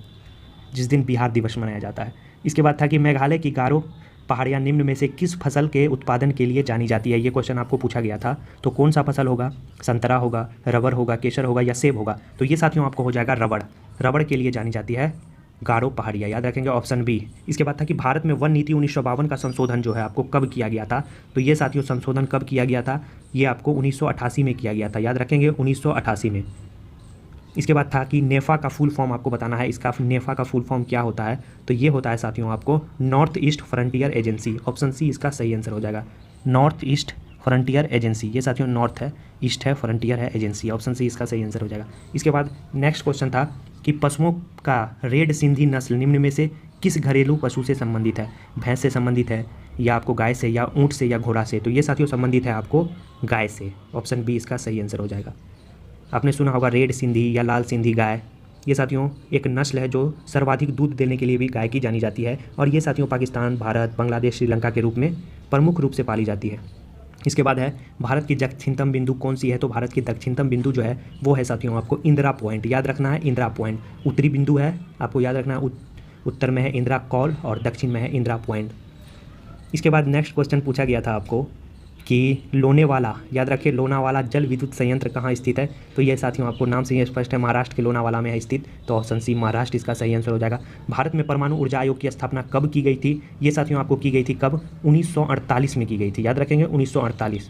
जिस दिन बिहार दिवस मनाया जाता है। इसके बाद था कि मेघालय की गारो पहाड़ियाँ निम्न में से किस फसल के उत्पादन के लिए जानी जाती है, ये क्वेश्चन आपको पूछा गया था, तो कौन सा फसल होगा, संतरा होगा, रबर होगा, केसर होगा या सेब होगा, तो ये साथियों आपको हो जाएगा रबड़ के लिए जानी जाती है गारो पहाड़ियाँ, याद रखेंगे, ऑप्शन बी। इसके बाद था कि भारत में वन नीति 1952 का संशोधन जो है आपको कब किया गया था, तो ये साथियों संशोधन कब किया गया था, ये आपको 1988 में किया गया था, याद रखेंगे 1988 में। इसके बाद था कि नेफा का फुल फॉर्म आपको बताना है, इसका नेफा का फुल फॉर्म क्या होता है, तो ये होता है साथियों आपको North East Frontier Agency, option C इसका सही आंसर हो जाएगा। नॉर्थ ईस्ट फ्रंटियर एजेंसी, ये साथियों नॉर्थ है, ईस्ट है, फ्रंटियर है, एजेंसी, ऑप्शन सी इसका सही आंसर हो जाएगा। इसके बाद नेक्स्ट क्वेश्चन था कि पशुओं का रेड सिंधी नस्ल निम्न में से किस घरेलू पशु से संबंधित है, भैंस से संबंधित है या आपको गाय से या ऊँट से या घोड़ा से, तो ये साथियों संबंधित है आपको गाय से, ऑप्शन बी इसका सही आंसर हो जाएगा। आपने सुना होगा रेड सिंधी या लाल सिंधी गाय, ये साथियों एक नस्ल है जो सर्वाधिक दूध देने के लिए भी गाय की जानी जाती है, और ये साथियों पाकिस्तान, भारत, बांग्लादेश, श्रीलंका के रूप में प्रमुख रूप से पाली जाती है। इसके बाद है भारत की दक्षिणतम बिंदु कौन सी है, तो भारत की दक्षिणतम बिंदु जो है वो है साथियों आपको इंदिरा पॉइंट, याद रखना है, इंदिरा पॉइंट। उत्तरी बिंदु है आपको याद रखना है, उत्तर में है इंदिरा कॉल और दक्षिण में है इंदिरा पॉइंट। इसके बाद नेक्स्ट क्वेश्चन पूछा गया था आपको कि लोनावाला, याद रखिए लोनावाला जल विद्युत संयंत्र कहाँ स्थित है, तो ये साथियों आपको नाम से ही स्पष्ट है, महाराष्ट्र के लोनावाला में है स्थित, तो ऑप्शन सी महाराष्ट्र इसका सही आंसर हो जाएगा। भारत में परमाणु ऊर्जा आयोग की स्थापना कब की गई थी, ये साथियों आपको की गई थी कब, 1948 में की गई थी, याद रखेंगे 1948,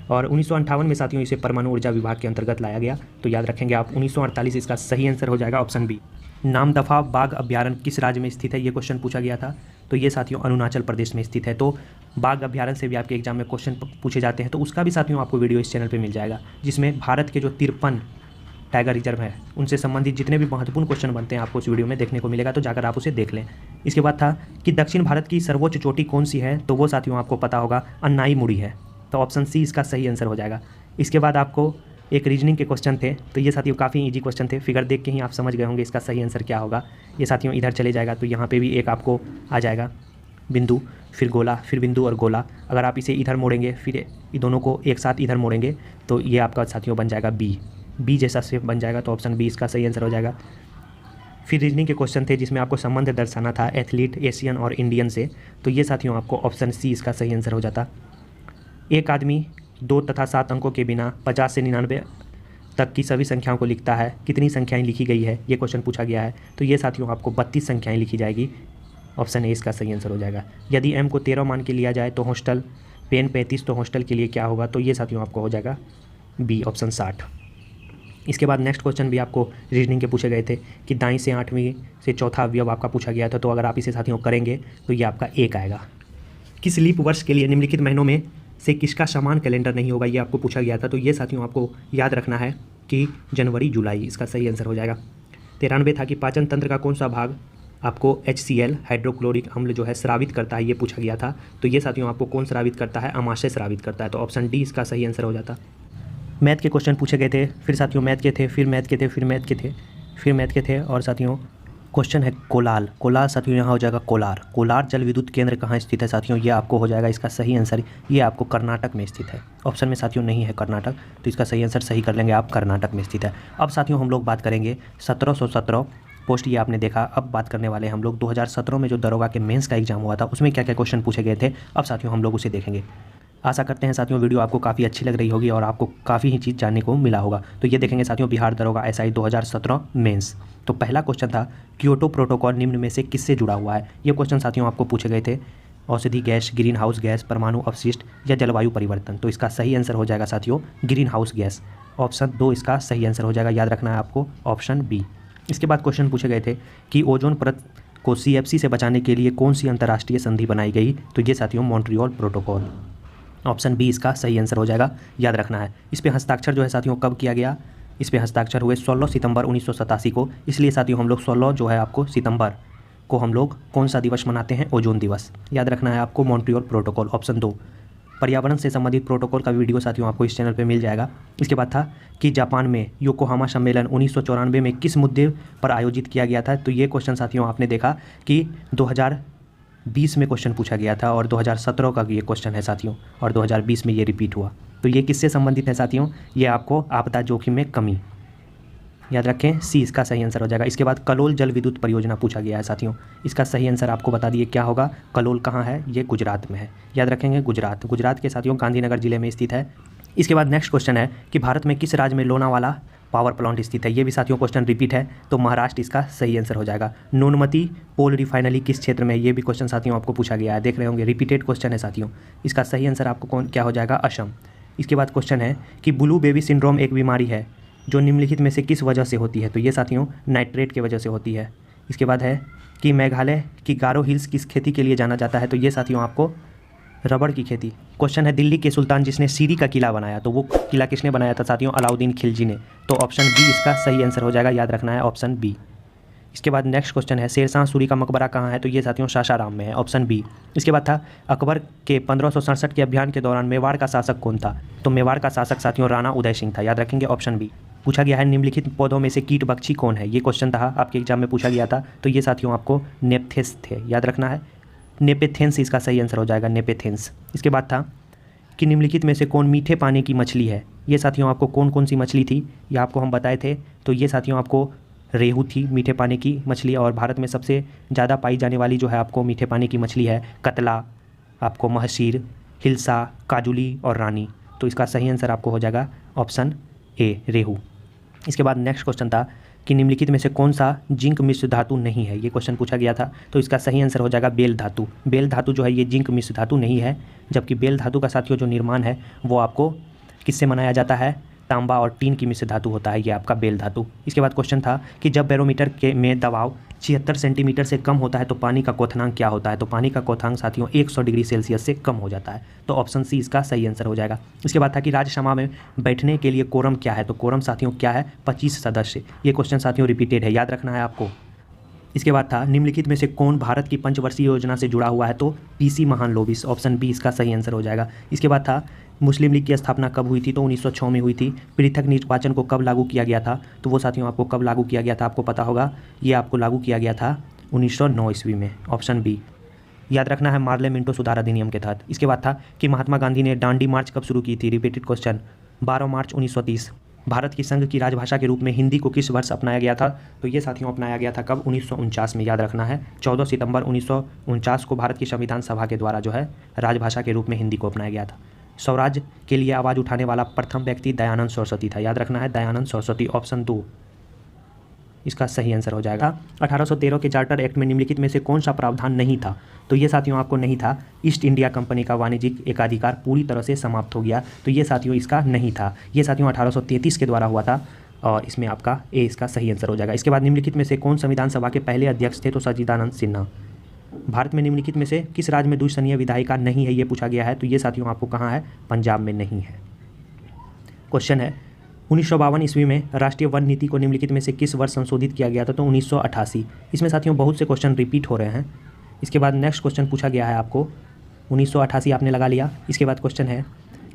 और 1958 में साथियों इसे परमाणु ऊर्जा विभाग के अंतर्गत लाया गया, तो याद रखेंगे आप 1948 इसका सही आंसर हो जाएगा ऑप्शन बी। नामदफा बाघ अभ्यारण्य किस राज्य में स्थित है, ये क्वेश्चन पूछा गया था, तो ये साथियों अरुणाचल प्रदेश में स्थित है। तो बाघ अभ्यारण्य से भी आपके एग्जाम में क्वेश्चन पूछे जाते हैं, तो उसका भी साथियों आपको वीडियो इस चैनल पे मिल जाएगा, जिसमें भारत के जो 53 टाइगर रिजर्व है उनसे संबंधित जितने भी महत्वपूर्ण क्वेश्चन बनते हैं आपको उस वीडियो में देखने को मिलेगा, तो जाकर आप उसे देख लें। इसके बाद था कि दक्षिण भारत की सर्वोच्च चोटी कौन सी है, तो वो साथियों आपको पता होगा अन्नाईमुड़ी है, तो ऑप्शन सी इसका सही आंसर हो जाएगा। इसके बाद आपको एक रीजनिंग के क्वेश्चन थे, तो ये साथियों काफ़ी इजी क्वेश्चन थे, फिगर देख के ही आप समझ गए होंगे इसका सही आंसर क्या होगा। ये साथियों इधर चले जाएगा, तो यहाँ पे भी एक आपको आ जाएगा बिंदु, फिर गोला, फिर बिंदु और गोला, अगर आप इसे इधर मोड़ेंगे फिर ये दोनों को एक साथ इधर मोड़ेंगे तो ये आपका साथियों बन जाएगा बी जैसा शेप बन जाएगा, तो ऑप्शन बी इसका सही आंसर हो जाएगा। फिर रीजनिंग के क्वेश्चन थे जिसमें आपको संबंध दर्शाना था एथलीट, एशियन और इंडियन से, तो ये साथियों आपको ऑप्शन सी इसका सही आंसर हो जाता। एक आदमी 2 तथा 7 अंकों के बिना 50 से 99 तक की सभी संख्याओं को लिखता है, कितनी संख्याएं लिखी गई है, ये क्वेश्चन पूछा गया है, तो ये साथियों आपको 32 संख्याएं लिखी जाएगी, ऑप्शन ए इसका सही आंसर हो जाएगा। यदि m को 13 मान के लिया जाए तो हॉस्टल, पेन 35, तो हॉस्टल के लिए क्या होगा, तो ये साथियों आपको हो जाएगा बी ऑप्शन 60। इसके बाद नेक्स्ट क्वेश्चन भी आपको रीजनिंग के पूछे गए थे कि दाईं से 8वीं से चौथा अवयव आपका पूछा गया था, तो अगर आप इसे साथियों करेंगे तो ये आपका 1 आएगा। किस लीप वर्ष के लिए निम्नलिखित महीनों में से किसका समान कैलेंडर नहीं होगा, ये आपको पूछा गया था, तो ये साथियों आपको याद रखना है कि जनवरी जुलाई इसका सही आंसर हो जाएगा। 93 था कि पाचन तंत्र का कौन सा भाग आपको HCl हाइड्रोक्लोरिक अम्ल जो है स्रावित करता है, ये पूछा गया था, तो ये साथियों आपको कौन स्रावित करता है, अमाशय स्रावित करता है, तो ऑप्शन डी इसका सही आंसर हो जाता। मैथ के क्वेश्चन पूछे गए थे, फिर साथियों मैथ के थे, फिर मैथ के थे, फिर मैथ के थे, फिर मैथ के थे, और साथियों क्वेश्चन है कोलार साथियों यहाँ हो जाएगा कोलार जल विद्युत केंद्र कहाँ स्थित है साथियों, ये आपको हो जाएगा इसका सही आंसर, ये आपको कर्नाटक में स्थित है, ऑप्शन में साथियों नहीं है कर्नाटक, तो इसका सही आंसर सही कर लेंगे आप, कर्नाटक में स्थित है। अब साथियों हम लोग बात करेंगे 1717 पोस्ट, ये आपने देखा। अब बात करने वाले हम लोग 2017 में जो दरोगा के मेंस का एग्जाम हुआ था उसमें क्या क्या क्वेश्चन पूछे गए थे, अब साथियों हम लोग उसे देखेंगे। आशा करते हैं साथियों वीडियो आपको काफ़ी अच्छी लग रही होगी और आपको काफ़ी ही चीज़ जानने को मिला होगा। तो ये देखेंगे साथियों बिहार दरोगा SI 2017 मेंस। तो पहला क्वेश्चन था क्योटो प्रोटोकॉल निम्न में से किससे जुड़ा हुआ है, ये क्वेश्चन साथियों आपको पूछे गए थे, औषधि गैस, ग्रीन हाउस गैस, परमाणु अपशिष्ट या जलवायु परिवर्तन, तो इसका सही आंसर हो जाएगा साथियों ग्रीन हाउस गैस, ऑप्शन 2 इसका सही आंसर हो जाएगा, याद रखना है आपको ऑप्शन बी। इसके बाद क्वेश्चन पूछे गए थे कि ओजोन परत को CFC से बचाने के लिए कौन सी अंतर्राष्ट्रीय संधि बनाई गई, तो ये साथियों मॉन्ट्रियल प्रोटोकॉल, ऑप्शन बी इसका सही आंसर हो जाएगा, याद रखना है। इस पे हस्ताक्षर जो है साथियों कब किया गया, इस पे हस्ताक्षर हुए 16 सितंबर 1987 को, इसलिए साथियों हम लोग 16 जो है आपको सितंबर को हम लोग कौन सा दिवस मनाते हैं, ओजोन दिवस, याद रखना है आपको मॉन्ट्रियल प्रोटोकॉल, ऑप्शन 2। पर्यावरण से संबंधित प्रोटोकॉल का वीडियो साथियों आपको इस चैनल पे मिल जाएगा। इसके बाद था कि जापान में योकोहामा सम्मेलन 1994 में किस मुद्दे पर आयोजित किया गया था, तो ये क्वेश्चन साथियों आपने देखा कि 2020 में क्वेश्चन पूछा गया था और 2017 का ये क्वेश्चन है साथियों, और 2020 में ये रिपीट हुआ, तो ये किससे संबंधित है साथियों, ये आपको आपदा जोखिम में कमी, याद रखें सी इसका सही आंसर हो जाएगा। इसके बाद कलोल जल विद्युत परियोजना पूछा गया है साथियों, इसका सही आंसर आपको बता दिए क्या होगा, कलोल कहाँ है, ये गुजरात में है, याद रखेंगे गुजरात के साथियों गांधीनगर जिले में स्थित है। इसके बाद नेक्स्ट क्वेश्चन है कि भारत में किस राज्य में लोनावाला पावर प्लांट स्थित है, ये भी साथियों क्वेश्चन रिपीट है, तो महाराष्ट्र इसका सही आंसर हो जाएगा। नूनमती पोल रिफाइनरी किस क्षेत्र में है, ये भी क्वेश्चन साथियों आपको पूछा गया है, देख रहे होंगे रिपीटेड क्वेश्चन है साथियों, इसका सही आंसर आपको क्या हो जाएगा, असम। इसके बाद क्वेश्चन है कि ब्लू बेबी सिंड्रोम एक बीमारी है जो निम्नलिखित में से किस वजह से होती है, तो ये साथियों नाइट्रेट की वजह से होती है। इसके बाद है कि मेघालय की गारो हिल्स किस खेती के लिए जाना जाता है, तो ये साथियों आपको रबड़ की खेती। क्वेश्चन है दिल्ली के सुल्तान जिसने सीरी का किला बनाया, तो वो किला किसने बनाया था साथियों, अलाउद्दीन खिलजी ने, तो ऑप्शन बी इसका सही आंसर हो जाएगा, याद रखना है ऑप्शन बी। इसके बाद नेक्स्ट क्वेश्चन है शेरशाह सूरी का मकबरा कहाँ है, तो ये साथियों सासाराम में है, ऑप्शन बी। इसके बाद था अकबर के 1567 के अभियान के दौरान मेवाड़ का शासक कौन था, तो मेवाड़ का शासक साथियों राणा उदय सिंह था, याद रखेंगे ऑप्शन बी। पूछा गया है निम्नलिखित पौधों में से कीट भक्षी कौन है, ये क्वेश्चन था आपके एग्जाम में पूछा गया था, तो ये साथियों आपको नेपथेस थे, याद रखना है नेपेथेंस इसका सही आंसर हो जाएगा, नेपेथेंस। इसके बाद था कि निम्नलिखित में से कौन मीठे पानी की मछली है, ये साथियों आपको कौन कौन सी मछली थी ये आपको हम बताए थे, तो ये साथियों आपको रेहू थी मीठे पानी की मछली, और भारत में सबसे ज़्यादा पाई जाने वाली जो है आपको मीठे पानी की मछली है कतला, आपको महसीर, हिल्सा, काजुली और रानी। तो इसका सही आंसर आपको हो जाएगा ऑप्शन ए, रेहू। इसके बाद नेक्स्ट क्वेश्चन था कि निम्नलिखित में से कौन सा जिंक मिश्र धातु नहीं है, ये क्वेश्चन पूछा गया था। तो इसका सही आंसर हो जाएगा बेल धातु। बेल धातु जो है ये जिंक मिश्र धातु नहीं है, जबकि बेल धातु का साथियों जो निर्माण है वो आपको किससे बनाया जाता है, तांबा और टीन की मिश्र धातु होता है ये आपका बेल धातु। इसके बाद क्वेश्चन था कि जब बैरोमीटर के में दबाव 76 सेंटीमीटर से कम होता है तो पानी का क्वथनांक क्या होता है। तो पानी का क्वथनांक साथियों 100 डिग्री सेल्सियस से कम हो जाता है। तो ऑप्शन सी इसका सही आंसर हो जाएगा। इसके बाद था कि राज्यसभा में बैठने के लिए कोरम क्या है। तो कोरम साथियों क्या है, 25 सदस्य। ये क्वेश्चन साथियों रिपीटेड है, याद रखना है आपको। इसके बाद था निम्नलिखित में से कौन भारत की पंचवर्षीय योजना से जुड़ा हुआ है। तो पीसी महालनोबिस, ऑप्शन बी इसका सही आंसर हो जाएगा। इसके बाद था मुस्लिम लीग की स्थापना कब हुई थी। तो 1906 में हुई थी। पृथक निर्वाचन को कब लागू किया गया था। तो वो साथियों आपको कब लागू किया गया था आपको पता होगा, ये आपको लागू किया गया था 1909 ईस्वी में, ऑप्शन बी। याद रखना है मार्ले मिंटो सुधार अधिनियम के तहत। इसके बाद था कि महात्मा गांधी ने दांडी मार्च कब शुरू की थी। रिपीटेड क्वेश्चन, 12 मार्च 1930। भारत की संघ की राजभाषा के रूप में हिंदी को किस वर्ष अपनाया गया था। तो ये साथियों अपनाया गया था कब, 1949 में। याद रखना है 14 सितंबर 1949 को भारत की संविधान सभा के द्वारा जो है राजभाषा के रूप में हिंदी को अपनाया गया था। स्वराज के लिए आवाज़ उठाने वाला प्रथम व्यक्ति दयानंद सरस्वती था। याद रखना है दयानंद सरस्वती, ऑप्शन 2 इसका सही आंसर हो जाएगा। 1813 के चार्टर एक्ट में निम्नलिखित में से कौन सा प्रावधान नहीं था। तो ये साथियों आपको नहीं था, ईस्ट इंडिया कंपनी का वाणिज्यिक एकाधिकार पूरी तरह से समाप्त हो गया। तो ये साथियों इसका नहीं था। ये साथियों 1833 के द्वारा हुआ था और इसमें आपका ए इसका सही आंसर हो जाएगा। इसके बाद निम्नलिखित में से कौन संविधान सभा के पहले अध्यक्ष थे। तो सच्चिदानंद सिन्हा। भारत में निम्नलिखित में से किस राज्य में द्विसदनीय विधायिका नहीं है, ये पूछा गया है। तो ये साथियों आपको कहाँ है, पंजाब में नहीं है। क्वेश्चन है 1952 ईस्वी में राष्ट्रीय वन नीति को निम्नलिखित में से किस वर्ष संशोधित किया गया था। तो 1988। इसमें साथियों बहुत से क्वेश्चन रिपीट हो रहे हैं। इसके बाद नेक्स्ट क्वेश्चन पूछा गया है आपको, 1988 आपने लगा लिया। इसके बाद क्वेश्चन है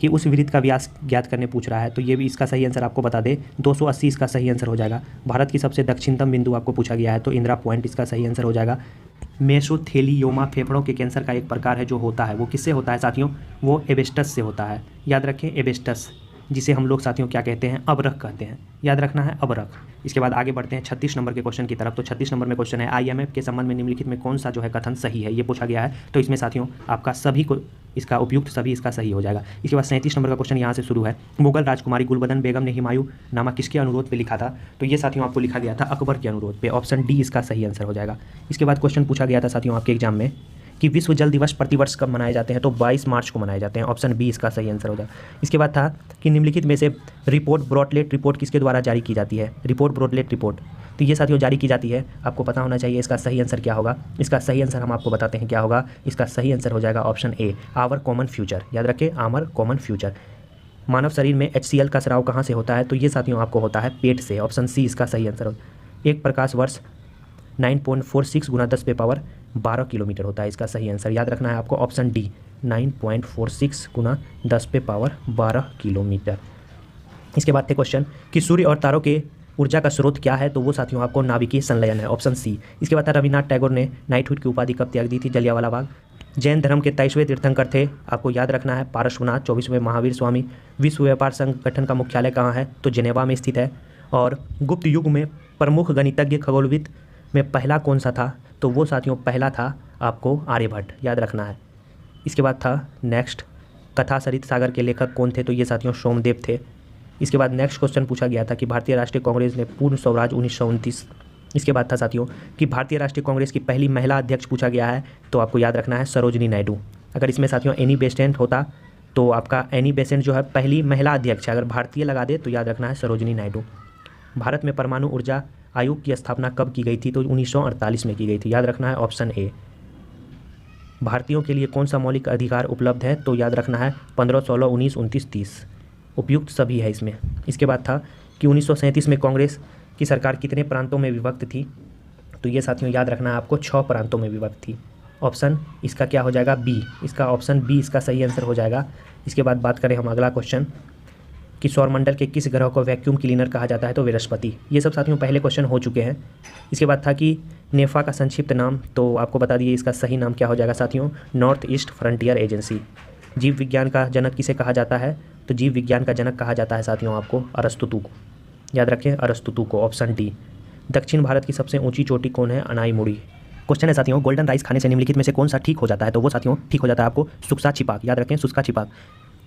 कि उस वृत्त का व्यास ज्ञात करने पूछ रहा है। तो ये भी इसका सही आंसर आपको बता दे, 280 इसका सही आंसर हो जाएगा। भारत की सबसे दक्षिणतम बिंदु आपको पूछा गया है। तो इंदिरा पॉइंट इसका सही आंसर हो जाएगा। मेसोथेलियोमा फेफड़ों के कैंसर का एक प्रकार है जो होता है, वो किससे होता है साथियों, वो एबेस्टस से होता है। याद रखें एबेस्टस, जिसे हम लोग साथियों क्या कहते हैं, अबरख कहते हैं। याद रखना है अबरख। इसके बाद आगे बढ़ते हैं 36 नंबर के क्वेश्चन की तरफ। तो 36 नंबर में क्वेश्चन है आईएमएफ के संबंध में निम्नलिखित में कौन सा जो है कथन सही है, ये पूछा गया है। तो इसमें साथियों आपका सभी को इसका उपयुक्त सभी इसका सही हो जाएगा। इसके बाद 37 नंबर का क्वेश्चन यहाँ से शुरू है। मुगल राजकुमारी गुलबदन बेगम ने हुमायूं नामा किसके अनुरोध पे लिखा था। तो ये साथियों आपको लिखा गया था अकबर के अनुरोध पे, ऑप्शन डी इसका सही आंसर हो जाएगा। इसके बाद क्वेश्चन पूछा गया था साथियों आपके एग्जाम में कि विश्व जल दिवस प्रतिवर्ष कब मनाए जाते हैं। तो 22 मार्च को मनाए जाते हैं, ऑप्शन बी इसका सही आंसर हो जाएगा। इसके बाद था कि निम्नलिखित में से रिपोर्ट ब्रॉडलेट रिपोर्ट किसके द्वारा जारी की जाती है। रिपोर्ट ब्रॉडलेट रिपोर्ट, तो ये साथियों जारी की जाती है, आपको पता होना चाहिए इसका सही आंसर क्या होगा। इसका सही आंसर हम आपको बताते हैं क्या होगा। इसका सही आंसर हो जाएगा option A, our common future. याद रखें आवर कॉमन फ्यूचर। मानव शरीर में HCl का स्राव कहाँ से होता है। तो ये साथियों आपको होता है पेट से, ऑप्शन सी इसका सही आंसर हो। एक प्रकाश वर्ष 9.46 गुना 10 पे पावर 12 किलोमीटर होता है, इसका सही आंसर। याद रखना है आपको ऑप्शन डी, 9.46 गुना 10 पे पावर 12 किलोमीटर। इसके बाद थे क्वेश्चन कि सूर्य और तारों के ऊर्जा का स्रोत क्या है। तो वो साथियों आपको नाभिकीय संलयन है, ऑप्शन सी। इसके बाद था रविन्द्रनाथ टैगोर ने नाइटहुड की उपाधि कब त्याग दी थी। जलियांवाला बाग। जैन धर्म के 23वें तीर्थंकर थे, आपको याद रखना है पारश्वनाथ। 24वें महावीर स्वामी। विश्व व्यापार संगठन का मुख्यालय कहाँ है। तो जेनेवा में स्थित है। और गुप्त युग में प्रमुख गणितज्ञ खगोलविद में पहला कौन सा था। तो वो साथियों पहला था आपको आर्यभट्ट, याद रखना है। इसके बाद था नेक्स्ट कथा सरित सागर के लेखक कौन थे। तो ये साथियों सोमदेव थे। इसके बाद नेक्स्ट क्वेश्चन पूछा गया था कि भारतीय राष्ट्रीय कांग्रेस ने पूर्ण स्वराज 1929। इसके बाद था साथियों कि भारतीय राष्ट्रीय कांग्रेस की पहली महिला अध्यक्ष पूछा गया है। तो आपको याद रखना है सरोजनी नायडू। अगर इसमें साथियों एनी बेसेंट होता तो आपका एनी बेसेंट जो है पहली महिला अध्यक्ष है, अगर भारतीय लगा दे तो याद रखना है सरोजनी नायडू। भारत में परमाणु ऊर्जा आयोग की स्थापना कब की गई थी। तो 1948 में की गई थी, याद रखना है ऑप्शन ए। भारतीयों के लिए कौन सा मौलिक अधिकार उपलब्ध है। तो याद रखना है 15, 16, 19, 29, 30, उपयुक्त सभी है इसमें। इसके बाद था कि 1937 में कांग्रेस की सरकार कितने प्रांतों में विभक्त थी। तो ये साथियों याद रखना है आपको 6 प्रांतों में विभक्त थी, ऑप्शन इसका क्या हो जाएगा बी। इसका ऑप्शन बी इसका सही आंसर हो जाएगा। इसके बाद बात करें हम अगला क्वेश्चन कि सौरमंडल के किस ग्रह को वैक्यूम क्लीनर कहा जाता है। तो बृहस्पति। ये सब साथियों पहले क्वेश्चन हो चुके हैं। इसके बाद था कि नेफा का संक्षिप्त नाम, तो आपको बता दिए इसका सही नाम क्या हो जाएगा साथियों, नॉर्थ ईस्ट फ्रंटियर एजेंसी। जीव विज्ञान का जनक किसे कहा जाता है। तो जीव विज्ञान का जनक कहा जाता है साथियों आपको अरस्तुतु को, याद रखें अरस्तुतु को, ऑप्शन डी। दक्षिण भारत की सबसे ऊंची चोटी कौन है। अनाईमुड़ी। क्वेश्चन है साथियों, गोल्डन राइस खाने से निम्नलिखित में से कौन सा ठीक हो जाता है? तो वो साथियों ठीक हो जाता है आपको सुक्सा छिपाक, याद रखें सुक्सा छिपाक।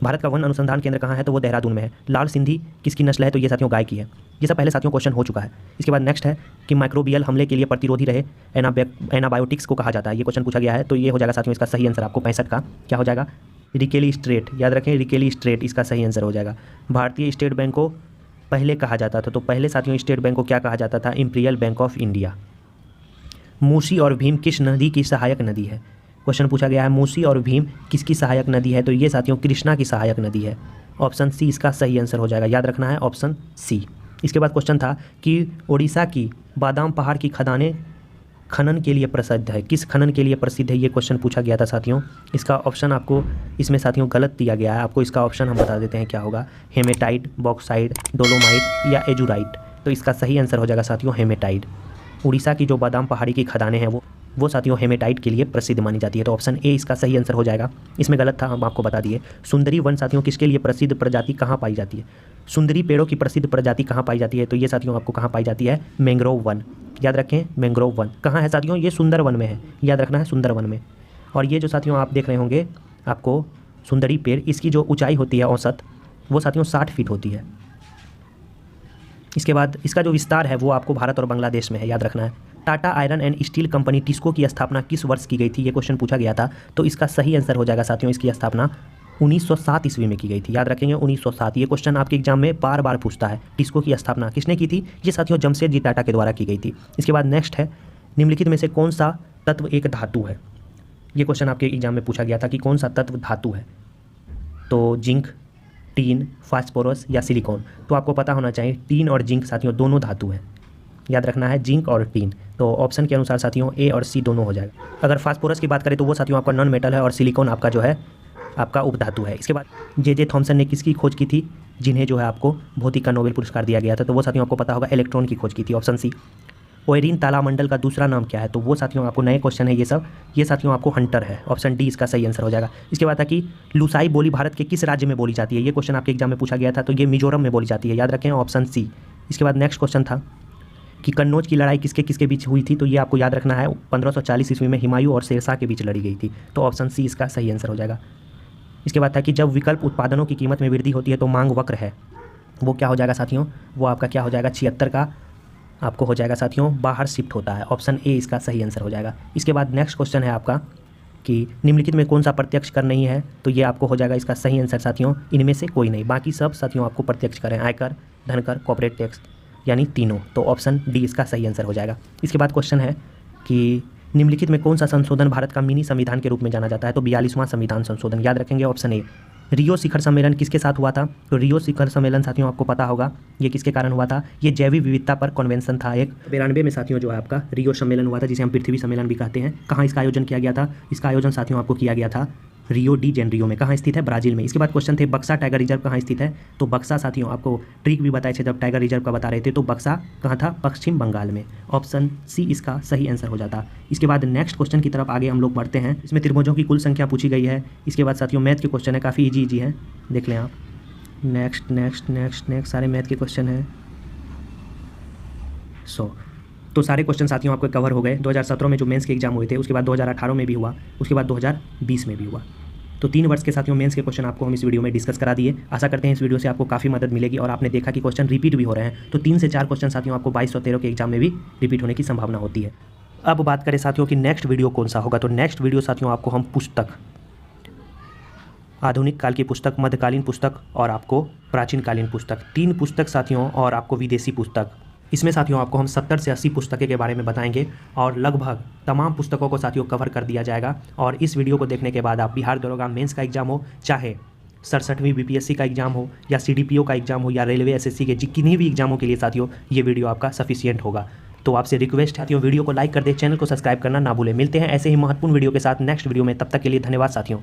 भारत का वन अनुसंधान केंद्र कहाँ है? तो वो देहरादून में है। लाल सिंधी किसकी नस्ल है? तो ये साथियों गाय की है। ये सब पहले साथियों क्वेश्चन हो चुका है। इसके बाद नेक्स्ट है कि माइक्रोबियल हमले के लिए प्रतिरोधी रहे एनाबायोटिक्स को कहा जाता है, ये क्वेश्चन पूछा गया है। तो ये हो जाएगा साथियों इसका सही आंसर आपको 65 का क्या हो जाएगा? रिकेली स्ट्रेट, याद रखें रिकेली स्ट्रेट इसका सही आंसर हो जाएगा। भारतीय स्टेट बैंक को पहले कहा जाता था, तो पहले साथियों स्टेट बैंक को क्या कहा जाता था? Imperial bank of India. Musi और भीम किस नदी की सहायक नदी है? क्वेश्चन पूछा गया है मूसी और भीम किसकी सहायक नदी है? तो ये साथियों कृष्णा की सहायक नदी है। ऑप्शन सी इसका सही आंसर हो जाएगा, याद रखना है ऑप्शन सी। इसके बाद क्वेश्चन था कि उड़ीसा की बादाम पहाड़ की खदानें खनन के लिए प्रसिद्ध है, किस खनन के लिए प्रसिद्ध है? ये क्वेश्चन पूछा गया था साथियों। इसका ऑप्शन आपको इसमें साथियों गलत दिया गया है, आपको इसका ऑप्शन हम बता देते हैं क्या होगा। हेमेटाइट, बॉक्साइट, डोलोमाइट या एजुराइट। तो इसका सही आंसर हो जाएगा साथियों हेमेटाइट। उड़ीसा की जो बादाम पहाड़ी की खदानें हैं वो साथियों हेमेटाइट के लिए प्रसिद्ध मानी जाती है। तो ऑप्शन ए इसका सही आंसर हो जाएगा। इसमें गलत था, हम आपको बता दिए। सुंदरी वन साथियों किसके लिए प्रसिद्ध प्रजाति कहाँ पाई जाती है? सुंदरी पेड़ों की प्रसिद्ध प्रजाति कहाँ पाई जाती है? तो ये साथियों आपको कहाँ पाई जाती है? मैंग्रोव वन, याद रखें मैंग्रोव वन कहाँ है साथियों? ये सुंदरवन में है, याद रखना है सुंदरवन में। और ये जो साथियों आप देख रहे होंगे आपको सुंदरी पेड़, इसकी जो ऊंचाई होती है औसत वो साथियों 60 फीट होती है। इसके बाद इसका जो विस्तार है वो आपको भारत और बांग्लादेश में है, याद रखना है। Tata iron and steel company TISCO की स्थापना किस वर्ष की गई थी? ये क्वेश्चन पूछा गया था। तो इसका सही आंसर हो जाएगा साथियों इसकी स्थापना 1907 ईस्वी में की गई थी, याद रखेंगे 1907। ये क्वेश्चन आपके एग्जाम में बार बार पूछता है। टिस्को की स्थापना किसने की थी? ये साथियों जमशेदजी टाटा के द्वारा की गई थी। इसके बाद नेक्स्ट है निम्नलिखित में से कौन सा तत्व एक धातु है? ये क्वेश्चन आपके एग्जाम में पूछा गया था कि कौन सा तत्व धातु है। तो जिंक, टीन, फास्फोरस या सिलिकॉन। तो आपको पता होना चाहिए टीन और जिंक साथियों दोनों धातु हैं, याद रखना है जिंक और टीन। तो ऑप्शन के अनुसार साथियों ए और सी दोनों हो जाएगा। अगर फास्फोरस की बात करें तो वो साथियों आपका नॉन मेटल है और सिलिकॉन आपका जो है आपका उपधातु है। इसके बाद जे थॉमसन ने किसकी खोज की थी जिन्हें जो है आपको भौतिक का नोबेल पुरस्कार दिया गया था? तो वो साथियों आपको पता होगा इलेक्ट्रॉन की खोज की थी, ऑप्शन सी। ओएरिन तारामंडल का दूसरा नाम क्या है? तो वो साथियों आपको नए क्वेश्चन है ये साथियों आपको हंटर है, ऑप्शन डी इसका सही आंसर हो जाएगा। इसके बाद था कि लुसाई बोली भारत के किस राज्य में बोली जाती है? ये क्वेश्चन आपके एग्जाम में पूछा गया था। तो ये मिजोरम में बोली जाती है, याद रखें ऑप्शन सी। इसके बाद नेक्स्ट क्वेश्चन था कि कन्नौज की लड़ाई किसके किसके बीच हुई थी? तो ये आपको याद रखना है 1540 ईस्वी में हुमायूं और शेरशाह के बीच लड़ी गई थी। तो ऑप्शन सी इसका सही आंसर हो जाएगा। इसके बाद था कि जब विकल्प उत्पादनों की कीमत में वृद्धि होती है तो मांग वक्र है, वो क्या हो जाएगा साथियों? वो आपका क्या हो जाएगा? 76 का आपको हो जाएगा साथियों बाहर शिफ्ट होता है, ऑप्शन ए इसका सही आंसर हो जाएगा। इसके बाद नेक्स्ट क्वेश्चन है आपका कि निम्नलिखित में कौन सा प्रत्यक्ष कर नहीं है? तो ये आपको हो जाएगा इसका सही आंसर साथियों इनमें से कोई नहीं, बाकी सब साथियों आपको प्रत्यक्ष करें, आयकर, धनकर, कॉर्पोरेट टैक्स यानी तीनों। तो ऑप्शन डी इसका सही आंसर हो जाएगा। इसके बाद क्वेश्चन है कि निम्नलिखित में कौन सा संशोधन भारत का मिनी संविधान के रूप में जाना जाता है? तो 42वां संविधान संशोधन, याद रखेंगे ऑप्शन ए। रियो शिखर सम्मेलन किसके साथ हुआ था? तो रियो शिखर सम्मेलन साथियों आपको पता होगा ये किसके कारण हुआ था? ये जैविक विविधता पर कन्वेंशन था। एक 92 में साथियों जो है आपका रियो सम्मेलन हुआ था, जिसे हम पृथ्वी सम्मेलन भी कहते हैं। कहाँ इसका आयोजन किया गया था? इसका आयोजन साथियों आपको किया गया था रियो डी जेनरियो में। कहाँ स्थित है? ब्राजील में। इसके बाद क्वेश्चन थे बक्सा टाइगर रिजर्व कहाँ स्थित है? तो बक्सा साथियों आपको ट्रिक भी बताए थे जब टाइगर रिजर्व का बता रहे थे, तो बक्सा कहाँ था? पश्चिम बंगाल में। ऑप्शन सी इसका सही आंसर हो जाता। इसके बाद नेक्स्ट क्वेश्चन की तरफ आगे हम लोग बढ़ते हैं। इसमें त्रिभुजों की कुल संख्या पूछी गई है। इसके बाद साथियों मैथ के क्वेश्चन है, काफ़ी ईजी है, देख लें आप। नेक्स्ट सारे मैथ के क्वेश्चन हैं। तो सारे क्वेश्चन साथियों आपको कवर हो गए। 2017 में जो मेंस के एग्जाम हुए थे, उसके बाद 2018 में भी हुआ, उसके बाद 2020 में भी हुआ। तो 3 वर्ष के साथियों मेंस के क्वेश्चन आपको हम इस वीडियो में डिस्कस करा दिए। आशा करते हैं इस वीडियो से आपको काफ़ी मदद मिलेगी और आपने देखा कि क्वेश्चन रिपीट भी हो रहे हैं। तो 3 से 4 क्वेश्चन साथियों आपको 22 और 13 के एग्जाम में भी रिपीट होने की संभावना होती है। अब बात करें साथियों कि नेक्स्ट वीडियो कौन सा होगा, तो नेक्स्ट वीडियो साथियों आपको हम पुस्तक, आधुनिक काल की पुस्तक, मध्यकालीन पुस्तक और आपको प्राचीन कालीन पुस्तक, 3 पुस्तक साथियों और आपको विदेशी पुस्तक, इसमें साथियों आपको हम 70 से 80 पुस्तकें के बारे में बताएंगे और लगभग तमाम पुस्तकों को साथियों कवर कर दिया जाएगा। और इस वीडियो को देखने के बाद आप बिहार दरोगा मेंस का एग्जाम हो, चाहे 67वीं बीपीएससी का एग्जाम हो या सीडीपीओ का एग्जाम हो या रेलवे एसएससी के किन्हीं भी एग्जामों के लिए साथियों ये वीडियो आपका सफिशिएंट होगा। तो आपसे रिक्वेस्ट है साथियों वीडियो को लाइक कर दे, चैनल को सब्सक्राइब करना ना भूलें। मिलते हैं ऐसे ही महत्वपूर्ण वीडियो के साथ नेक्स्ट वीडियो में, तब तक के लिए धन्यवाद साथियों।